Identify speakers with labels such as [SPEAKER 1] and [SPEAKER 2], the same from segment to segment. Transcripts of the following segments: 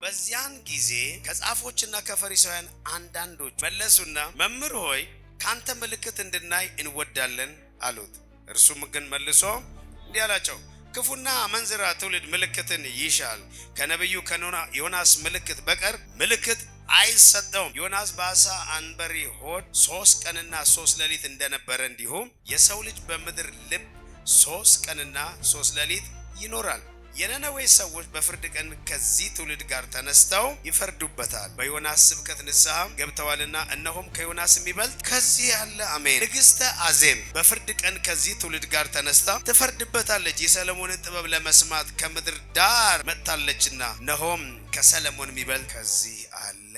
[SPEAKER 1] በዚያን ጊዜ ከጻፎችና ከፈሪሳውያን አንዳንዶች መለሱና መምህር ሆይ ካንተ ምልክት እንድናይ እንወዳለን አሉት። እርሱም ግን መልሶ እንዲህ አላቸው፣ ክፉና አመንዝራ ትውልድ ምልክትን ይሻል፣ ከነቢዩ ከዮናስ ምልክት በቀር ምልክት አይሰጠውም። ዮናስ በአሳ አንበሪ ሆድ 3 ቀንና 3 ሌሊት እንደነበረ እንዲሁም የሰው ልጅ በምድር ልብ 3 ቀንና 3 ሌሊት ይኖራል። የነነዌ ሰዎች በፍርድ ቀን ከዚህ ትውልድ ጋር ተነስተው ይፈርዱበታል፣ በዮናስ ስብከት ንስሐ ገብተዋልና እነሆም ከዮናስ የሚበልጥ ከዚህ ያለ። አሜን። ንግሥተ አዜብ በፍርድ ቀን ከዚህ ትውልድ ጋር ተነስታ ትፈርድበታለች፣ የሰለሞንን ጥበብ ለመስማት ከምድር ዳር መጥታለችና እነሆም ከሰለሞን የሚበልጥ ከዚህ አለ።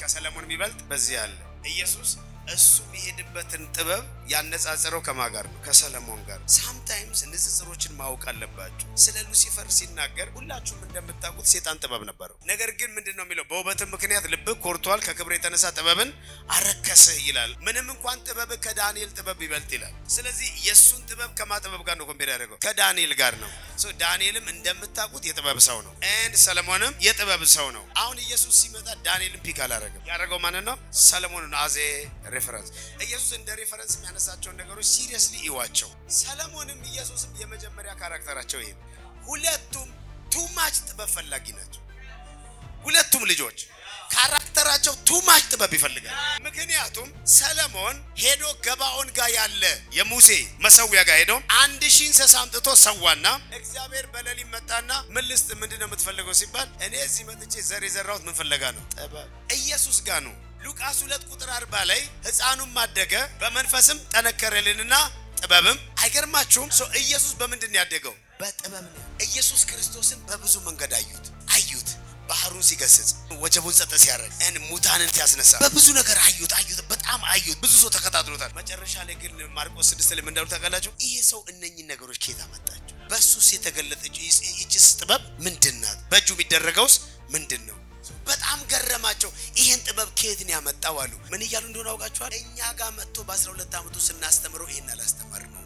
[SPEAKER 1] ከሰለሞን የሚበልጥ በዚህ አለ። ኢየሱስ እሱ የሚሄድበትን ጥበብ ያነጻጸረው ከማን ጋር ነው? ከሰለሞን ጋር። ሳምታይምስ ንጽጽሮችን ማወቅ አለባችሁ። ስለ ሉሲፈር ሲናገር ሁላችሁም እንደምታውቁት ሴጣን ጥበብ ነበረው። ነገር ግን ምንድነው የሚለው? በውበት ምክንያት ልብ ኮርቷል፣ ከክብር የተነሳ ጥበብን አረከስህ ይላል። ምንም እንኳን ጥበብ ከዳንኤል ጥበብ ይበልጥ ይላል። ስለዚህ የሱን ጥበብ ከማጥበብ ጋር ነው ኮምፔር ያደረገው፣ ከዳንኤል ጋር ነው። ዳንኤልም እንደምታውቁት የጥበብ ሰው ነው፣ ኤንድ ሰለሞንም የጥበብ ሰው ነው። አሁን ኢየሱስ ሲመጣ ዳንኤልን ፒክ አላረገም። ያደረገው ማንን ነው? ሰለሞንን አዜ ሬፈረንስ። ኢየሱስ እንደ ሬፈረንስ የሚያነሳቸውን ነገሮች ሲሪየስሊ ይዋቸው። ሰለሞንም ኢየሱስም የመጀመሪያ ካራክተራቸው ይሄ። ሁለቱም ቱማች ጥበብ ፈላጊ ናቸው። ሁለቱም ልጆች ካራክተራቸው ቱማች ጥበብ ይፈልጋል። ምክንያቱም ሰለሞን ሄዶ ገባኦን ጋር ያለ የሙሴ መሰዊያ ጋር ሄዶ 1000 እንስሳ አምጥቶ ሰዋና እግዚአብሔር በሌሊት መጣና ምንድነው የምትፈልገው ሲባል እኔ እዚህ መጥቼ ዘር የዘራሁት ምን ፍለጋ ነው? ጥበብ። ኢየሱስ ጋር ነው። ሉቃስ 2:40 ላይ ሕፃኑም አደገ በመንፈስም ጠነከረልንና ጥበብም። አይገርማችሁም? ኢየሱስ በምንድን ያደገው? በጥበብ ነው። ኢየሱስ ክርስቶስን በብዙ መንገድ አዩት። ባህሩን ሲገስጽ፣ ወጀቡን ጸጥ ሲያረግ፣ ሙታንን ሲያስነሳ በብዙ ነገር አዩት። በጣም አዩት። ብዙ ሰው ተከታትሎታል። መጨረሻ ላይ ግን ማርቆስ 6 ላይ እንዳሉ ታውቃላችሁ? ይሄ ሰው እነኚህ ነገሮች ከየት አመጣቸው? በሱስ የተገለጠች ይህችስ ጥበብ ምንድናት? በእጁ የሚደረገውስ ምንድነው? በጣም ገረማቸው። ይሄን ጥበብ ከየት ነው ያመጣው አሉ። ምን እያሉ እንደሆነ አውቃችኋል? እኛ ጋር መጥቶ በ12 ዓመቱ ስናስተምረው ይሄን አላስተማር ነው።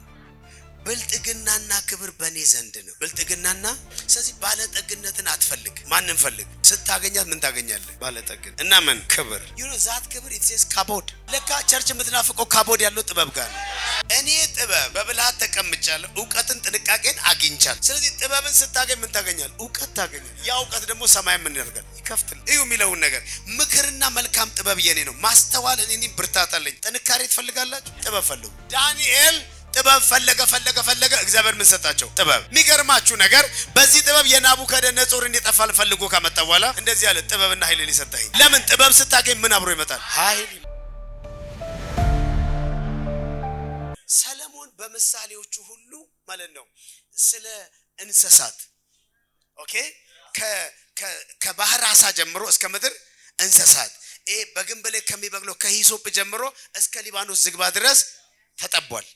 [SPEAKER 1] ብልጥግናና ክብር በእኔ ዘንድ ነው። ብልጥግናና ስለዚህ ባለጠግነትን አትፈልግ። ማንን ፈልግ? ስታገኛት ምን ታገኛለህ? ባለጠግነት እና ምን ክብር። ዛት ክብር ኢትሴስ ካቦድ። ለካ ቸርች የምትናፍቀው ካቦድ ያለው ጥበብ ጋር ነው። እኔ ጥበብ በብልሃት ተቀምጫለሁ፣ እውቀትን ጥንቃቄን አግኝቻለሁ። ስለዚህ ጥበብን ስታገኝ ምን ታገኛለህ? እውቀት ታገኛለህ። ያ እውቀት ደግሞ ሰማይ ምን ያደርጋል? ይከፍታል። እዩ የሚለውን ነገር ምክርና መልካም ጥበብ የኔ ነው። ማስተዋል እኔ ብርታት አለኝ። ጥንካሬ ትፈልጋላችሁ? ጥበብ ፈልጉ። ዳንኤል ጥበብ ፈለገ። እግዚአብሔር ምን ሰጣቸው? ጥበብ። የሚገርማችሁ ነገር በዚህ ጥበብ የናቡከደነጾር እንዲጠፋ ፈልጎ ካመጣ በኋላ እንደዚህ ያለ ጥበብና ኃይልን ይሰጣል። ለምን? ጥበብ ስታገኝ ምን አብሮ ይመጣል? ኃይል። ሰለሞን በምሳሌዎቹ ሁሉ ማለት ነው ስለ እንስሳት ከባህር አሳ ጀምሮ እስከ ምድር እንስሳት በግንብ ላይ ከሚበቅለው ከሂሶጵ ጀምሮ እስከ ሊባኖስ ዝግባ ድረስ ተጠቧል።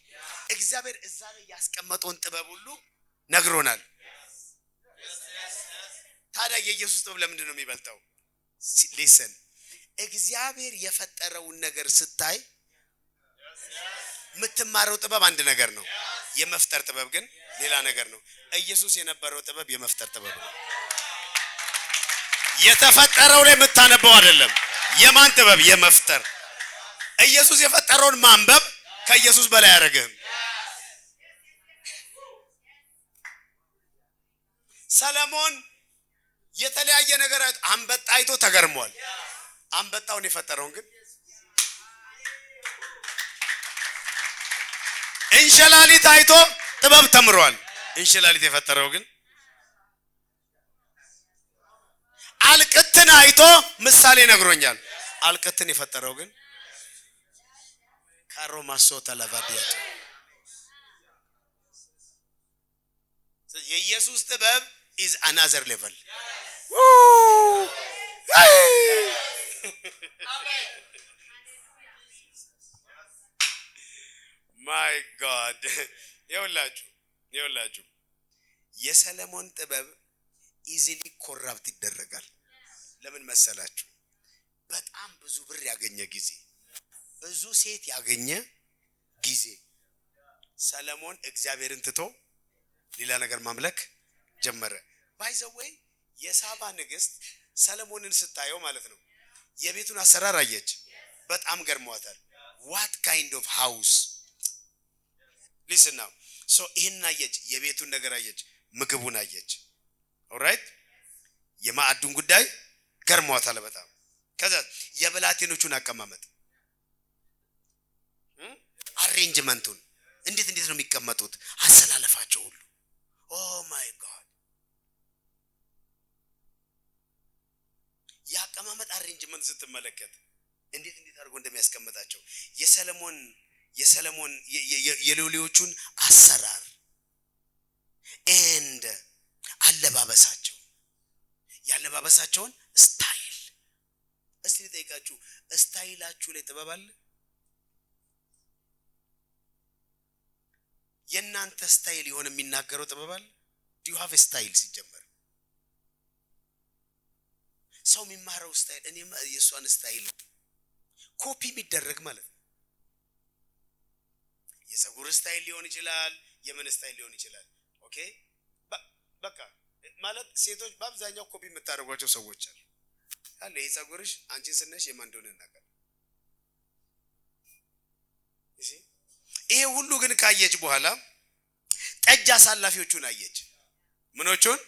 [SPEAKER 1] እግዚአብሔር እዛ ላይ ያስቀመጠውን ጥበብ ሁሉ ነግሮናል። ታዲያ የኢየሱስ ጥበብ ለምንድን ነው የሚበልጠው? ሊሰን እግዚአብሔር የፈጠረውን ነገር ስታይ የምትማረው ጥበብ አንድ ነገር ነው። የመፍጠር ጥበብ ግን ሌላ ነገር ነው። ኢየሱስ የነበረው ጥበብ የመፍጠር ጥበብ ነው። የተፈጠረው ላይ የምታነበው አይደለም። የማን ጥበብ? የመፍጠር። ኢየሱስ የፈጠረውን ማንበብ ከኢየሱስ በላይ ያደረገም። ሰለሞን የተለያየ ነገር አንበጣ አይቶ ተገርሟል። አንበጣውን የፈጠረውን ግን እንሽላሊት አይቶ ጥበብ ተምሯል። እንሽላሊት የፈጠረው ግን አልቅትን አይቶ ምሳሌ ነግሮኛል። አልቅትን የፈጠረው ግን ካሮማሶ ተላቫዲያት። የኢየሱስ ጥበብ is another level. My God. ይኸውላችሁ የሰለሞን ጥበብ ኢዚሊ ኮራፕት ይደረጋል። ለምን መሰላችሁ? በጣም ብዙ ብር ያገኘ ጊዜ፣ ብዙ ሴት ያገኘ ጊዜ ሰለሞን እግዚአብሔርን ትቶ ሌላ ነገር ማምለክ ጀመረ። ባይ ዘ ወይ የሳባ ንግስት ሰለሞንን ስታየው ማለት ነው የቤቱን አሰራር አየች። በጣም ገርሟታል። what kind of house listen now so ይሄን አየች፣ የቤቱን ነገር አየች፣ ምግቡን አየች። alright የማዕዱን ጉዳይ ገርሟታል በጣም። ከዛ የብላቴኖቹን አቀማመጥ አሬንጅመንቱን እንዴት ነው የሚቀመጡት፣ አሰላለፋቸው ሁሉ oh my god ያቀማመጥ አሬንጅመንት ስትመለከት እንዴት አድርጎ እንደሚያስቀምጣቸው የሰለሞን የሎሌዎቹን አሰራር and ያለባበሳቸውን ስታይል። እስቲ ልጠይቃችሁ ስታይላችሁ ላይ ጥበብ አለ? የናንተ ስታይል የሆነ የሚናገረው ጥበብ አለ? do you have a style ሲጀመር? ሰው የሚማረው ስታይል እኔም የሷን ስታይል ኮፒ የሚደረግ ማለት ነው። የፀጉር ስታይል ሊሆን ይችላል፣ የምን ስታይል ሊሆን ይችላል። ኦኬ በቃ ማለት ሴቶች በአብዛኛው ኮፒ የምታደርጓቸው ሰዎች አሉ። አለ የፀጉርሽ አንቺን ስነሽ የማን እንደሆነ እናቀር። እሺ ይሄ ሁሉ ግን ካየች በኋላ ጠጅ አሳላፊዎቹን አየች። ምኖቹን?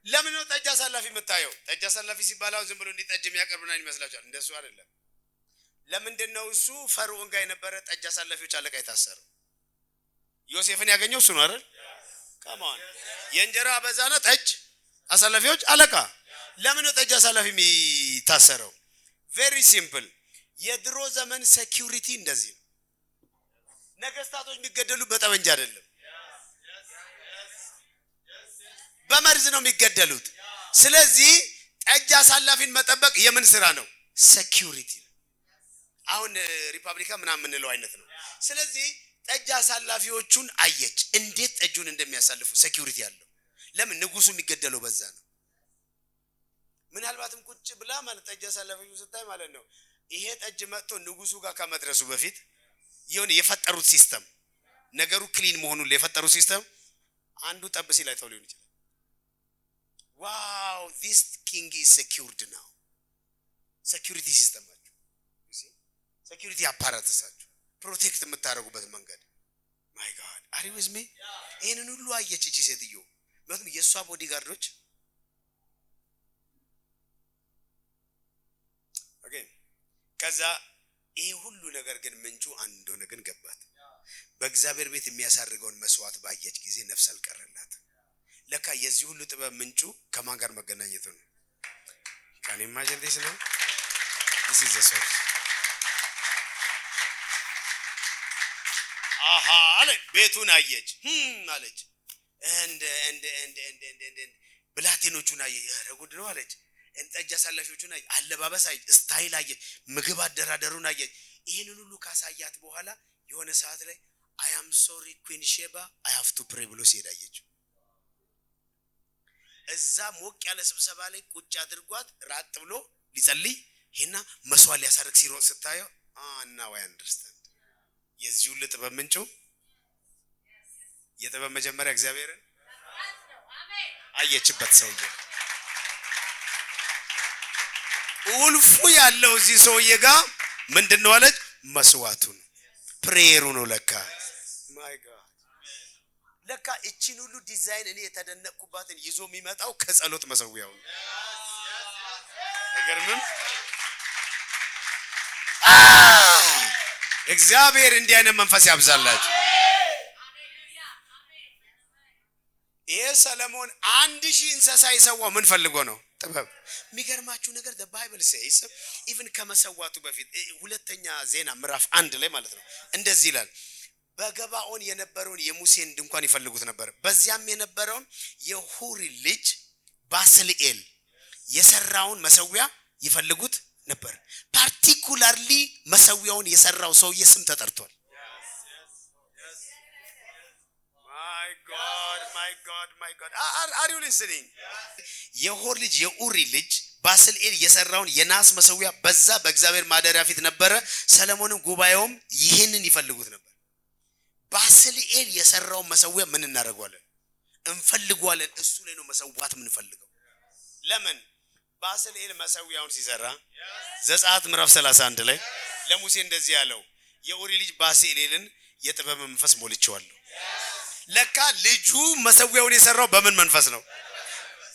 [SPEAKER 1] ለምን ነው ጠጅ አሳላፊ የምታየው? ጠጅ አሳላፊ ሲባል ዝም ብሎ እንዲጠጅ የሚያቀርብናል ይመስላችኋል? እንደሱ አይደለም። ለምንድን ነው እሱ ፈርዖን ጋር የነበረ ጠጅ አሳላፊዎች አለቃ የታሰረው? ዮሴፍን ያገኘው እሱ ነው አይደል? ካማን የእንጀራ አበዛና ጠጅ አሳላፊዎች አለቃ። ለምን ነው ጠጅ አሳላፊ የሚታሰረው? ቬሪ ሲምፕል። የድሮ ዘመን ሴኩሪቲ እንደዚህ ነው። ነገስታቶች የሚገደሉ በጠመንጃ አይደለም፣ በመርዝ ነው የሚገደሉት። ስለዚህ ጠጅ አሳላፊን መጠበቅ የምን ስራ ነው? ሴኩሪቲ። አሁን ሪፐብሊካን ምናምን የምንለው አይነት ነው። ስለዚህ ጠጅ አሳላፊዎቹን አየች፣ እንዴት ጠጁን እንደሚያሳልፉ ሴኩሪቲ ያለው። ለምን? ንጉሱ የሚገደለው በዛ ነው። ምናልባትም ቁጭ ብላ ማለት ጠጅ አሳላፊዎቹ ስታይ ማለት ነው ይሄ ጠጅ መጥቶ ንጉሱ ጋር ከመድረሱ በፊት የሆነ የፈጠሩት ሲስተም ነገሩ ክሊን መሆኑን የፈጠሩት ሲስተም አንዱ ጠብ ሲል አይተው ሊሆን ይችላል። ዋው this king is secured now። ሴኩሪቲ ሲስተማችሁ ሴኩሪቲ አፓራተሳችሁ ፕሮቴክት የምታደርጉበት መንገድ ማይ ጋድ አር ዩ ዊዝ ሚ? ይሄንን ሁሉ አየች እቺ ሴትዮ። ምክንያቱም የሷ ቦዲጋርዶች ኦኬ። ከዛ ይሄ ሁሉ ነገር ግን ምንጩ አንድ እንደሆነ ግን ገባት። በእግዚአብሔር ቤት የሚያሳርገውን መስዋዕት ባየች ጊዜ ነፍስ አልቀረላት። ለካ የዚህ ሁሉ ጥበብ ምንጩ ከማን ጋር መገናኘቱ ነው? ካን ኢማጂን ዲስ ነው። this is the source። አሃ አለ ቤቱን አየች አለች እንደ ብላቴኖቹን አየች። ረጉድ ነው አለች። እንጠጅ አሳላፊዎቹን አየች። አለባበስ አየች፣ ስታይል አየች፣ ምግብ አደራደሩን አየች። ይሄንን ሁሉ ካሳያት በኋላ የሆነ ሰዓት ላይ I am sorry Queen Sheba I have to pray ብሎ ሲሄድ አየች። እዛ ሞቅ ያለ ስብሰባ ላይ ቁጭ አድርጓት ራጥ ብሎ ሊጸልይ ይሄና መስዋዕት ሊያሳርግ ሲሮጥ ስታየው now I understand። የዚህ ሁሉ ጥበብ ምንጩ የጥበብ መጀመሪያ እግዚአብሔርን አየችበት ሰውዬ። ኡልፉ ያለው እዚህ ሰውዬ ጋር ምንድነው አለች? መስዋዕቱ ነው፣ ፕሬየሩ ነው። ለካ ማይ ጋድ ለካ እቺን ሁሉ ዲዛይን እኔ የተደነቅኩባትን ይዞ የሚመጣው ከጸሎት መሰዊያው ነው። አይገርምም? እግዚአብሔር እንዲህ አይነት መንፈስ ያብዛላችሁ። ይሄ ሰለሞን 1000 እንስሳ ይሰዋው ምን ፈልጎ ነው? ጥበብ። የሚገርማችሁ ነገር the Bible says even ከመሰዋቱ በፊት ሁለተኛ ዜና ምዕራፍ 1 ላይ ማለት ነው እንደዚህ ይላል። በገባኦን የነበረውን የሙሴን ድንኳን ይፈልጉት ነበር። በዚያም የነበረውን የሁሪ ልጅ ባስልኤል የሰራውን መሰዊያ ይፈልጉት ነበር። ፓርቲኩላርሊ መሰዊያውን የሰራው ሰውዬ ስም ተጠርቷል። my god are you listening? የሆር ልጅ የኡሪ ልጅ ባስልኤል የሰራውን የናስ መሰዊያ በዛ በእግዚአብሔር ማደሪያ ፊት ነበረ። ሰለሞንም ጉባኤውም ይሄንን ይፈልጉት ነበር። ባስልኤል የሰራው መሰዊያ ምን እናደርጋለን? እንፈልጋለን። እሱ ላይ ነው መሰዋት ምን ፈልገው። ለምን? ባስልኤል መሰዊያውን ሲሰራ ዘጸአት ምዕራፍ 31 ላይ ለሙሴ እንደዚህ ያለው የኡሪ ልጅ ባስልኤልን የጥበብ መንፈስ ሞልቼዋለሁ። ለካ ልጁ መሰዊያውን የሰራው በምን መንፈስ ነው?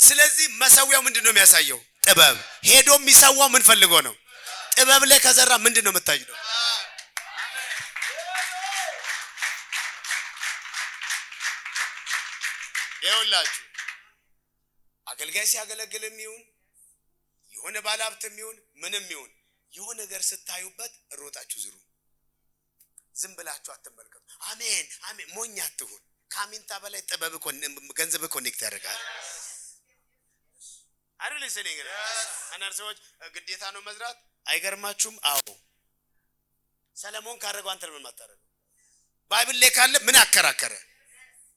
[SPEAKER 1] ስለዚህ መሰዊያው ምንድነው የሚያሳየው? ጥበብ። ሄዶ የሚሰዋው ምን ፈልጎ ነው? ጥበብ ላይ ከዘራ ምንድነው የምታጅለው? ይኸውላችሁ አገልጋይ ሲያገለግልም ይሁን የሆነ ባለሀብትም ይሁን ምንም ይሁን የሆነ ነገር ስታዩበት ሮጣችሁ ዝሩ። ዝም ብላችሁ አትመልከቱ። አሜን አሜን ሞኝ አትሁን። ካሚንታ በላይ ጥበብ ገንዘብ ኮኔክት ያደርጋል አይደል? ስለዚህ አንዳንድ ሰዎች ግዴታ ነው መዝራት። አይገርማችሁም? አዎ ሰለሞን ካረገው አንተ ምን ማታረገው? ባይብል ላይ ካለ ምን አከራከረ?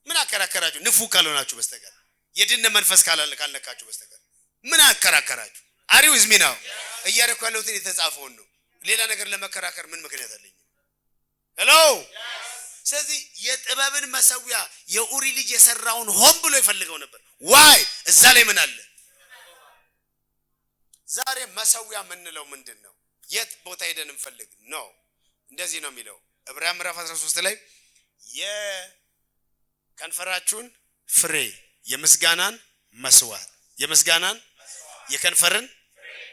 [SPEAKER 1] ምን አከራከራችሁ? ንፉ ካልሆናችሁ በስተቀር የድነ መንፈስ ካልነካችሁ በስተቀር ምን አከራከራችሁ? አሪው ዝሚናው እያረኩ ያለሁትን የተጻፈውን ነው። ሌላ ነገር ለመከራከር ምን ምክንያት አለኝ? ሄሎ። ስለዚህ የጥበብን መሰዊያ የኡሪ ልጅ የሰራውን ሆን ብሎ ይፈልገው ነበር። ዋይ እዛ ላይ ምን አለ? ዛሬ መሰዊያ ምንለው ምንድነው? የት ቦታ ሄደን እንፈልግ ነው? እንደዚህ ነው የሚለው ዕብራውያን ምዕራፍ 13 ላይ የከንፈራችሁን ፍሬ የምስጋናን መስዋዕት የከንፈርን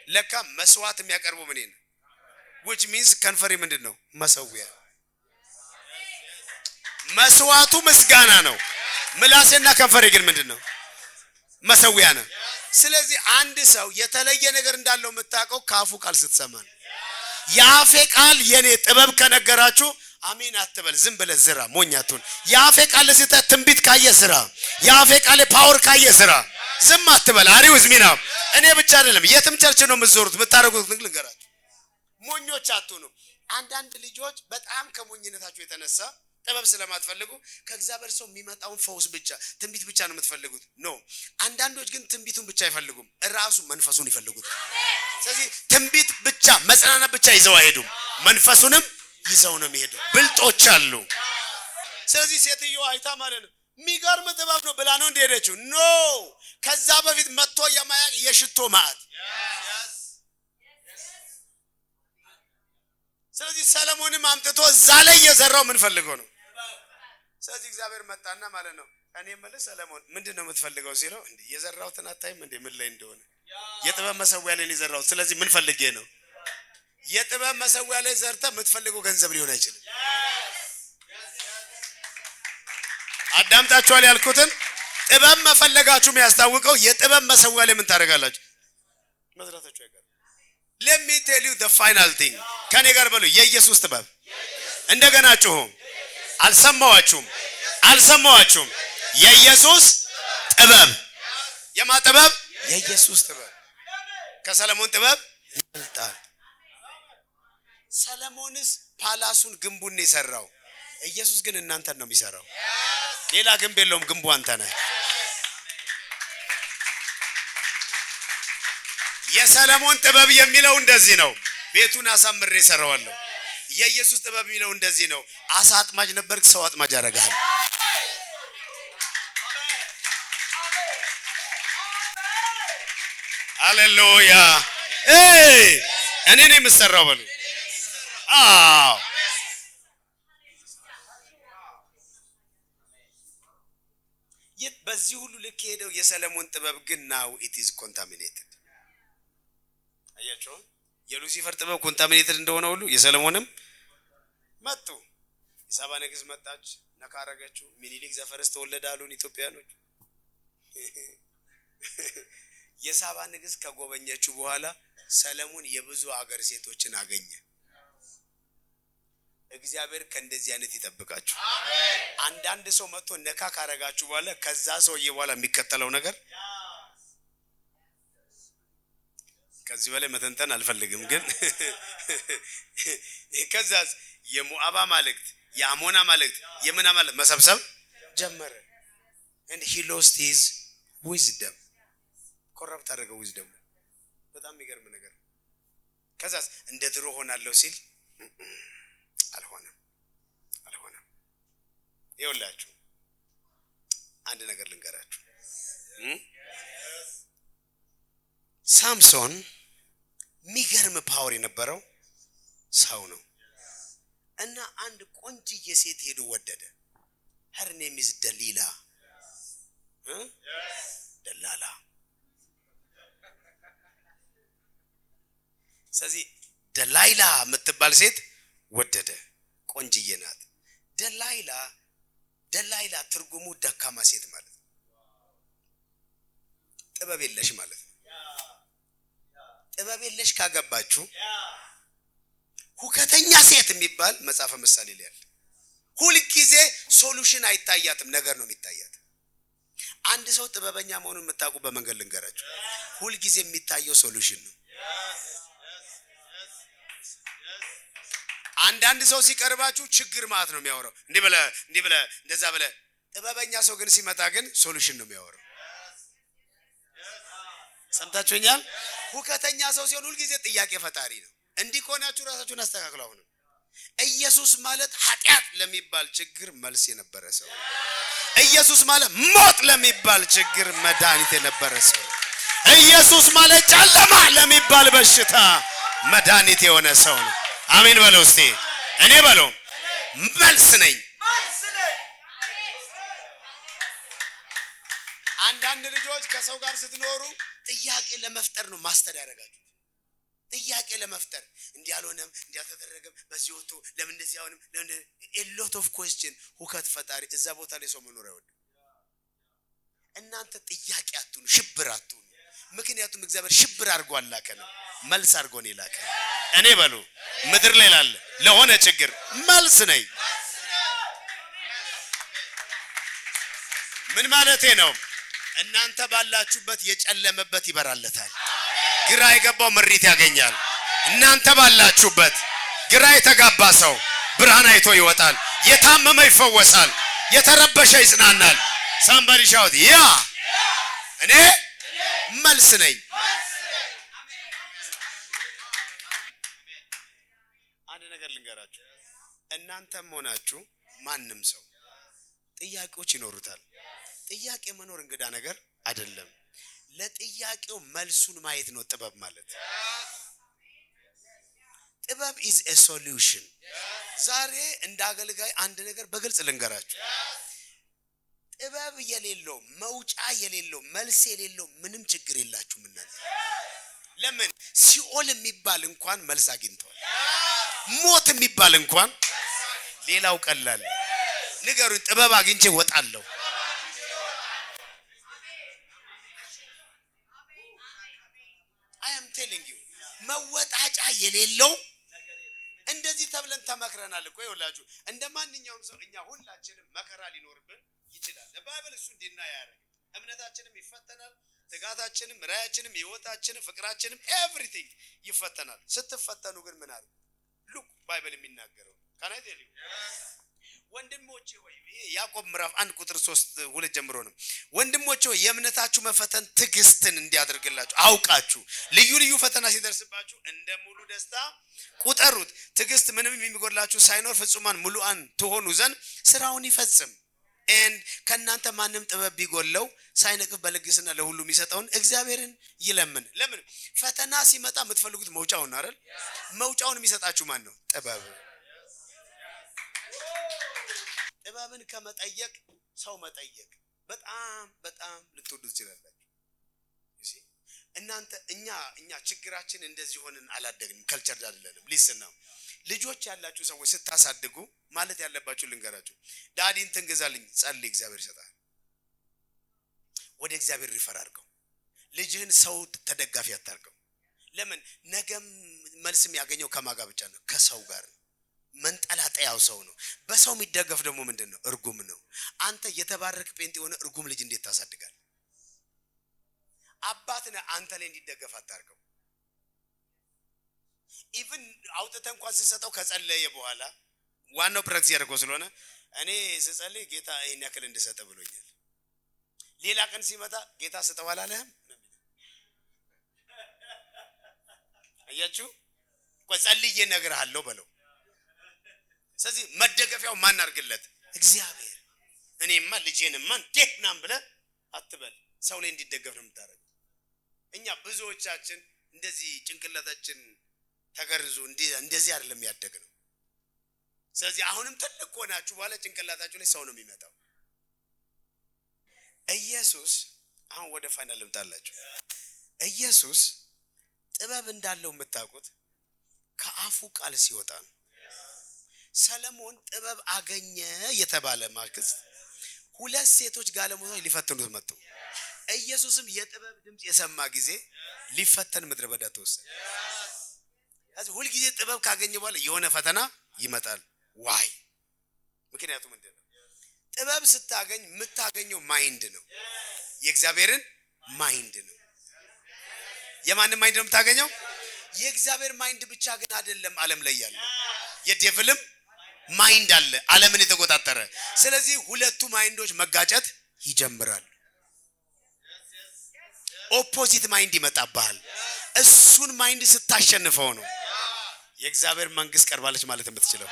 [SPEAKER 1] ለካ መስዋዕት የሚያቀርቡ ምን ነው? which means ከንፈሬ ምንድነው? መሰዊያ። መስዋዕቱ ምስጋና ነው። ምላሴና ከንፈሬ ግን ምንድነው? መሰዊያ ነው። ስለዚህ አንድ ሰው የተለየ ነገር እንዳለው የምታውቀው ካፉ ቃል ስትሰማ ነው። የአፌ ቃል የኔ ጥበብ ከነገራችሁ አሜን አትበል። ዝም ብለህ ዝራ፣ ሞኝ አትሁን። የአፌ ቃል ለስተት ትንቢት ካየ ዝራ። የአፌ ቃል ፓወር ካየ ዝራ። ዝም አትበል። አሪው ዝሚና እኔ ብቻ አይደለም የትም ቸርች ነው የምትዞሩት የምታረጉት ልንገራችሁ። ሞኞች አትሁኑ። አንዳንድ ልጆች በጣም ከሞኝነታቸው የተነሳ ጥበብ ስለማትፈልጉ ከእግዚአብሔር ሰው የሚመጣውን ፈውስ ብቻ ትንቢት ብቻ ነው የምትፈልጉት። ኖ አንዳንዶች ግን ትንቢቱን ብቻ አይፈልጉም፣ ራሱ መንፈሱን ይፈልጉት። ስለዚህ ትንቢት ብቻ መጽናናት ብቻ ይዘው አይሄዱም፣ መንፈሱንም ይዘው ነው የሚሄዱ። ብልጦች አሉ። ስለዚህ ሴትየዋ አይታ ማለት ነው የሚገርም ጥበብ ነው ብላ ነው እንደሄደችው። ኖ ከዛ በፊት መጥቶ የማያቅ የሽቶ ማዕት። ስለዚህ ሰለሞንም አምጥቶ እዛ ላይ የዘራው ምን ፈልገው ነው? ስለዚህ እግዚአብሔር መጣና ማለት ነው እኔ ማለት ሰለሞን ምንድነው የምትፈልገው ሲለው እንዴ የዘራውትን አታይም እንዴ ምን ላይ እንደሆነ? የጥበብ መሰዊያ ላይ የዘራው። ስለዚህ ምን ፈልጌ ነው? የጥበብ መሰዊያ ላይ ዘርታ የምትፈልገው ገንዘብ ሊሆን አይችልም። አዳምጣችኋል ያልኩትን? ጥበብ መፈለጋችሁ የሚያስታውቀው የጥበብ መሰዊያ ላይ ምን ታደርጋላችሁ? መዝራታችሁ አይቀር። let me tell you the final thing ከኔ ጋር በሉ የኢየሱስ ጥበብ። እንደገና ጮሁ። አልሰማዋችሁም? የኢየሱስ ጥበብ። የማ ጥበብ? የኢየሱስ ጥበብ ከሰለሞን ጥበብ ይበልጣል። ሰለሞንስ ፓላሱን ግንቡን የሰራው፣ ኢየሱስ ግን እናንተን ነው የሚሰራው። ሌላ ግንብ የለውም፣ ግንቡ አንተ ነህ። የሰለሞን ጥበብ የሚለው እንደዚህ ነው፣ ቤቱን አሳምሬ እሰራዋለሁ። የኢየሱስ ጥበብ የሚለው እንደዚህ ነው፣ አሳ አጥማጅ ነበርክ፣ ሰው አጥማጅ አደረጋለሁ። ሃሌሉያ። እኔ ነኝ የምሰራው በሉ። አዎ በዚህ ሁሉ ልክ ሄደው የሰለሞን ጥበብ ግን now it is contaminated። አያችሁ የሉሲፈር ጥበብ ኮንታሚኔትድ እንደሆነ ሁሉ የሰለሞንም መጡ። የሳባ ንግስት መጣች፣ ነካረገችው። ሚኒሊክ ዘፈርስ ተወለዳሉን ኢትዮጵያኖች። የሳባ ንግስት ከጎበኘችው በኋላ ሰለሞን የብዙ ሀገር ሴቶችን አገኘ። እግዚአብሔር ከእንደዚህ አይነት ይጠብቃችሁ። አሜን። አንዳንድ ሰው መጥቶ ነካ ካረጋችሁ በኋላ ከዛ ሰውዬ በኋላ የሚከተለው ነገር ከዚህ በላይ መተንተን አልፈልግም፣ ግን ከዛስ የሞዓብ አማልክት፣ የአሞን አማልክት፣ የምን አማልክት መሰብሰብ ጀመረ። and he lost his wisdom። ኮረፕት አደረገው wisdom። በጣም የሚገርም ነገር። ከዛስ እንደ ድሮ ሆናለሁ ሲል አልሆነም። ይኸውላችሁ አንድ ነገር ልንገራችሁ። ሳምሶን የሚገርም ፓወር የነበረው ሰው ነው እና አንድ ቆንጅዬ ሴት ሄዶ ወደደ። her name is ደሊላ ደላላ። ስለዚህ ደላይላ የምትባል ሴት ወደደ። ቆንጅዬ ናት። ደላይላ ትርጉሙ ደካማ ሴት ማለት ነው። ጥበብ የለሽ ማለት ነው። ጥበብ የለሽ ካገባችሁ ሁከተኛ ሴት የሚባል መጽሐፈ ምሳሌ ላይ ያለ ሁሉ ጊዜ ሶሉሽን አይታያትም፣ ነገር ነው የሚታያት። አንድ ሰው ጥበበኛ መሆኑን የምታውቁ በመንገድ ልንገራችሁ፣ ሁሉ ጊዜ የሚታየው ሶሉሽን ነው። አንዳንድ ሰው ሲቀርባችሁ ችግር ማለት ነው የሚያወራው፣ እንዲህ ብለ እንደዛ ብለ። ጥበበኛ ሰው ግን ሲመጣ ግን ሶሉሽን ነው የሚያወራው። ሰምታችሁኛል? ሁከተኛ ሰው ሲሆን ሁሉ ጊዜ ጥያቄ ፈጣሪ ነው። እንዲህ ከሆናችሁ ራሳችሁን አስተካክሉ። አሁን ኢየሱስ ማለት ኃጢአት ለሚባል ችግር መልስ የነበረ ሰው፣ ኢየሱስ ማለት ሞት ለሚባል ችግር መድኃኒት የነበረ ሰው፣ ኢየሱስ ማለት ጨለማ ለሚባል በሽታ መድኃኒት የሆነ ሰው ነው። አሜን በለው እስቲ። እኔ በለው መልስ ነኝ። አንዳንድ ልጆች ከሰው ጋር ስትኖሩ ጥያቄ ለመፍጠር ነው ማስተር ያደርጋችሁ። ጥያቄ ለመፍጠር እንዲህ አልሆነም፣ እንዲህ አልተደረገም፣ በዚህ ወጥቶ ለምን እንደዚህ አሁንም a lot of question ሁከት ፈጣሪ። እዛ ቦታ ላይ ሰው መኖር አይወድም። እናንተ ጥያቄ አትሁኑ፣ ሽብር አትሁኑ። ምክንያቱም እግዚአብሔር ሽብር አድርጎ አላከንም፣ መልስ አድርጎ ነው የላከን። እኔ በሉ ምድር ላይ ላለ ለሆነ ችግር መልስ ነኝ። ምን ማለቴ ነው? እናንተ ባላችሁበት የጨለመበት ይበራለታል። ግራ የገባው ምሪት ያገኛል። እናንተ ባላችሁበት ግራ የተጋባ ሰው ብርሃን አይቶ ይወጣል። የታመመ ይፈወሳል። የተረበሸ ይጽናናል። ሳምባዲ ሻውት ያ እኔ መልስ ነኝ። አንድ ነገር ልንገራችሁ፣ እናንተም ሆናችሁ ማንም ሰው ጥያቄዎች ይኖሩታል። ጥያቄ መኖር እንግዳ ነገር አይደለም። ለጥያቄው መልሱን ማየት ነው ጥበብ ማለት። ጥበብ is a solution። ዛሬ እንደ አገልጋይ አንድ ነገር በግልጽ ልንገራችሁ፣ ጥበብ የሌለው መውጫ የሌለው መልስ የሌለው ምንም ችግር የላችሁም እናንተ። ለምን? ሲኦል የሚባል እንኳን መልስ አግኝቷል። ሞት የሚባል እንኳን ሌላው ቀላል። ንገሩኝ፣ ጥበብ አግኝቼ ወጣለሁ። I am telling you መወጣጫ የሌለው እንደዚህ ተብለን ተመክረናል እኮ። ይኸውላችሁ እንደማንኛውም ሰው እኛ ሁላችንም መከራ ሊኖርብን ይችላል። ባይብል እሱ እንዲና ያደርግ እምነታችንም ይፈተናል፣ ትጋታችንም፣ ራያችንም፣ ህይወታችንም፣ ፍቅራችንም ኤቭሪቲንግ ይፈተናል። ስትፈተኑ ግን ምን አለ ሉክ ባይብል የሚናገረው ካናይት ይልኝ ወንድሞቼ ሆይ ያዕቆብ ምዕራፍ 1 ቁጥር 3 ጀምሮ ነው። ወንድሞቼ ሆይ የእምነታችሁ መፈተን ትዕግስትን እንዲያደርግላችሁ አውቃችሁ ልዩ ልዩ ፈተና ሲደርስባችሁ እንደ ሙሉ ደስታ ቁጠሩት። ትዕግስት ምንም የሚጎድላችሁ ሳይኖር ፍጹማን ሙሉአን ትሆኑ ዘንድ ስራውን ይፈጽም። ከእናንተ ማንም ጥበብ ቢጎለው ሳይነቅፍ በልግስና ለሁሉ የሚሰጠውን እግዚአብሔርን ይለምን። ለምን? ፈተና ሲመጣ የምትፈልጉት መውጫውን አይደል? መውጫውን የሚሰጣችሁ ማን ነው? ጥበብ። ጥበብን ከመጠየቅ ሰው መጠየቅ በጣም ልትወዱ ትችላላችሁ። እሺ እናንተ እኛ ችግራችን እንደዚህ ሆነን አላደግንም፣ ከልቸር አይደለንም። ሊስናው ልጆች ያላችሁ ሰዎች ስታሳድጉ ማለት ያለባችሁ ልንገራችሁ፣ ዳዲን ትንገዛልኝ ጸልይ፣ እግዚአብሔር ይሰጣል። ወደ እግዚአብሔር ሪፈር አድርገው። ልጅህን ሰው ተደጋፊ አታርገው። ለምን? ነገም መልስ የሚያገኘው ከማጋ ብቻ ነው፣ ከሰው ጋር ነው። መንጠላጠያው ሰው ነው። በሰው የሚደገፍ ደግሞ ምንድነው? እርጉም ነው። አንተ የተባረክ ጴንጤ የሆነ እርጉም ልጅ እንዴት ታሳድጋለህ? አባትነ አንተ ላይ እንዲደገፍ አታርገው። ኢቭን አውጥተህ እንኳን ሲሰጠው ከጸለየ በኋላ ዋናው ፕራክቲስ ያደርገው ስለሆነ እኔ ስጸልይ ጌታ ይሄን ያክል እንድሰጥ ብሎኛል። ሌላ ቀን ሲመጣ ጌታ ስጠው አላለህም? አያችሁ? ቆይ ጸልዬ እነግርሃለሁ በለው። ስለዚህ መደገፊያው ማን አድርግለት? እግዚአብሔር። እኔማ ልጄንማ እንዴት ናም ብለህ አትበል። ሰው ላይ እንዲደገፍ ነው የምታደርገው። እኛ ብዙዎቻችን እንደዚህ ጭንቅላታችን ተገርዞ እንደዚህ አይደለም ያደግነው። ስለዚህ አሁንም ትልቅ ሆናችሁ በኋላ ጭንቅላታችሁ ላይ ሰው ነው የሚመጣው። ኢየሱስ አሁን ወደ ፋይናል ልምጣላችሁ። ኢየሱስ ጥበብ እንዳለው የምታውቁት ከአፉ ቃል ሲወጣ ነው። ሰለሞን ጥበብ አገኘ የተባለ ማግስት ሁለት ሴቶች ጋለሞቶች ሊፈትኑት መጡ። ኢየሱስም የጥበብ ድምጽ የሰማ ጊዜ ሊፈተን ምድረ በዳ ተወሰደ። ስለዚህ ሁሉ ጊዜ ጥበብ ካገኘ በኋላ የሆነ ፈተና ይመጣል። ዋይ? ምክንያቱም ምንድነው? ጥበብ ስታገኝ የምታገኘው ማይንድ ነው። የእግዚአብሔርን ማይንድ ነው። የማንን ማይንድ ነው የምታገኘው? የእግዚአብሔር ማይንድ ብቻ ግን አይደለም። ዓለም ላይ ያለ የዴቭልም ማይንድ አለ፣ ዓለምን የተቆጣጠረ። ስለዚህ ሁለቱ ማይንዶች መጋጨት ይጀምራሉ። ኦፖዚት ማይንድ ይመጣብሃል። እሱን ማይንድ ስታሸንፈው ነው የእግዚአብሔር መንግስት ቀርባለች ማለት የምትችለው።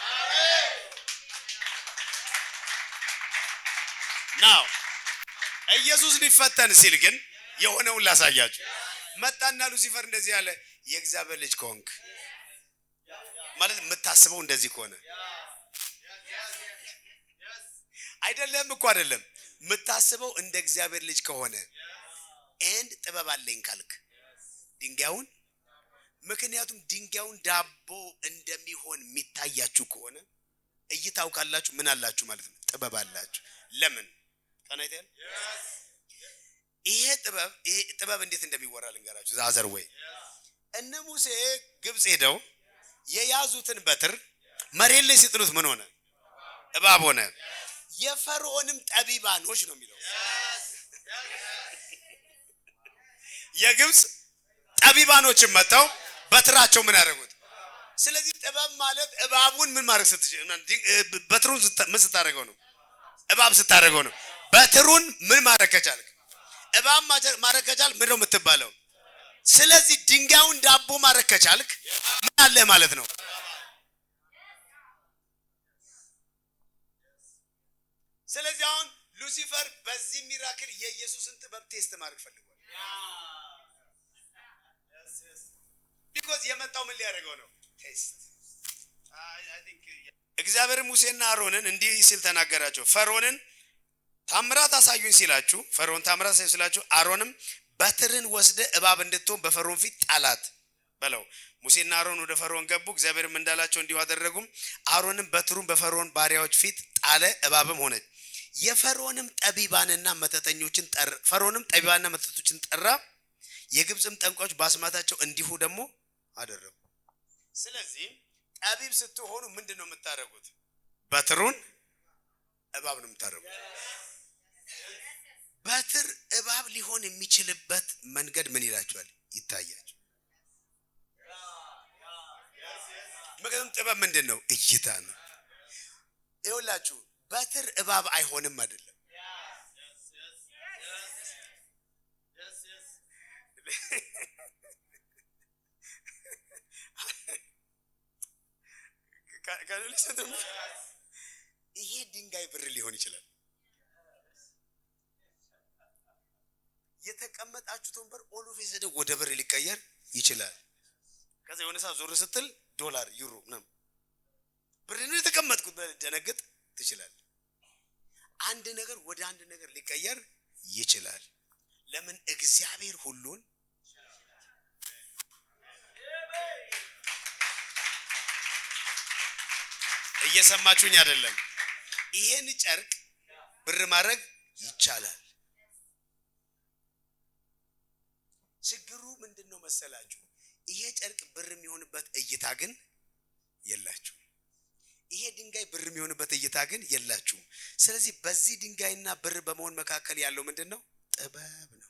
[SPEAKER 1] ናው ኢየሱስ ሊፈተን ሲል ግን የሆነውን ላሳያችሁ። መጣና ሉሲፈር እንደዚህ ያለ የእግዚአብሔር ልጅ ከሆንክ ማለት የምታስበው እንደዚህ ከሆነ አይደለም እኮ አይደለም የምታስበው እንደ እግዚአብሔር ልጅ ከሆነ ኤንድ ጥበብ አለኝ ካልክ ድንጋዩን፣ ምክንያቱም ድንጋዩን ዳቦ እንደሚሆን የሚታያችሁ ከሆነ እይታው ካላችሁ ምን አላችሁ ማለት ነው? ጥበብ አላችሁ። ለምን ታናይተን ይሄ ጥበብ እንዴት እንደሚወራ ልንገራችሁ። ዛዘር ወይ እነ ሙሴ ግብጽ ሄደው የያዙትን በትር መሬት ላይ ሲጥሉት ምን ሆነ? እባብ ሆነ። የፈርዖንም ጠቢባኖች ነው የሚለው የግብጽ ጠቢባኖችን መጣው በትራቸው ምን ያደረጉት? ስለዚህ ጥበብ ማለት እባቡን ምን ማድረግ ስትችል፣ በትሩን ምን ስታደርገው ነው? እባብ ስታደርገው ነው። በትሩን ምን ማድረግ ከቻልክ፣ እባብ ማድረግ ከቻልክ ምን ነው የምትባለው? ስለዚህ ድንጋዩን ዳቦ ማድረግ ከቻልክ ምን አለ ማለት ነው? ስለዚህ አሁን ሉሲፈር በዚህ ሚራክል የኢየሱስን ጥበብ ቴስት ማድረግ ፈልጓል። ቢኮዝ የመጣው ምን ሊያደርገው ነው? ቴስት። እግዚአብሔር ሙሴና አሮንን እንዲህ ሲል ተናገራቸው። ፈርዖንን ታምራት አሳዩኝ ሲላችሁ፣ ፈርዖን ታምራት አሳዩኝ ሲላችሁ፣ አሮንም በትርን ወስደ እባብ እንድትሆን በፈርዖን ፊት ጣላት በለው። ሙሴና አሮን ወደ ፈርዖን ገቡ። እግዚአብሔርም እንዳላቸው እንዲሁ አደረጉም። አሮንም በትሩን በፈርዖን ባሪያዎች ፊት ጣለ፣ እባብም ሆነች። የፈርዖንም ጠቢባንና መተተኞችን ጠራ። ፈርዖንም ጠቢባንና መተተኞችን ጠራ። የግብጽም ጠንቋዮች ባስማታቸው እንዲሁ ደግሞ አደረጉ። ስለዚህ ጠቢብ ስትሆኑ ምንድነው የምታደርጉት? በትሩን እባብ ነው የምታደርጉት። በትር እባብ ሊሆን የሚችልበት መንገድ ምን ይላችኋል? ይታያችሁ። ምክንያቱም ጥበብ ምንድነው? እይታ ነው። ይኸውላችሁ በትር እባብ አይሆንም አይደለም። ይሄ ድንጋይ ብር ሊሆን ይችላል። የተቀመጣችሁት ወንበር ኦሎፌስ ወደ ብር ሊቀየር ይችላል። ከዛ የሆነ ሰዓት ዞር ስትል ዶላር፣ ዩሮ ምናምን ብር ነው የተቀመጥኩት ደነግጥ ትችላል። አንድ ነገር ወደ አንድ ነገር ሊቀየር ይችላል። ለምን? እግዚአብሔር ሁሉን እየሰማችሁኝ አይደለም? ይሄን ጨርቅ ብር ማድረግ ይቻላል። ችግሩ ምንድነው መሰላችሁ? ይሄ ጨርቅ ብር የሚሆንበት እይታ ግን የላችሁ። ይሄ ድንጋይ ብር የሚሆንበት እይታ ግን የላችሁ። ስለዚህ በዚህ ድንጋይና ብር በመሆን መካከል ያለው ምንድነው? ጥበብ ነው።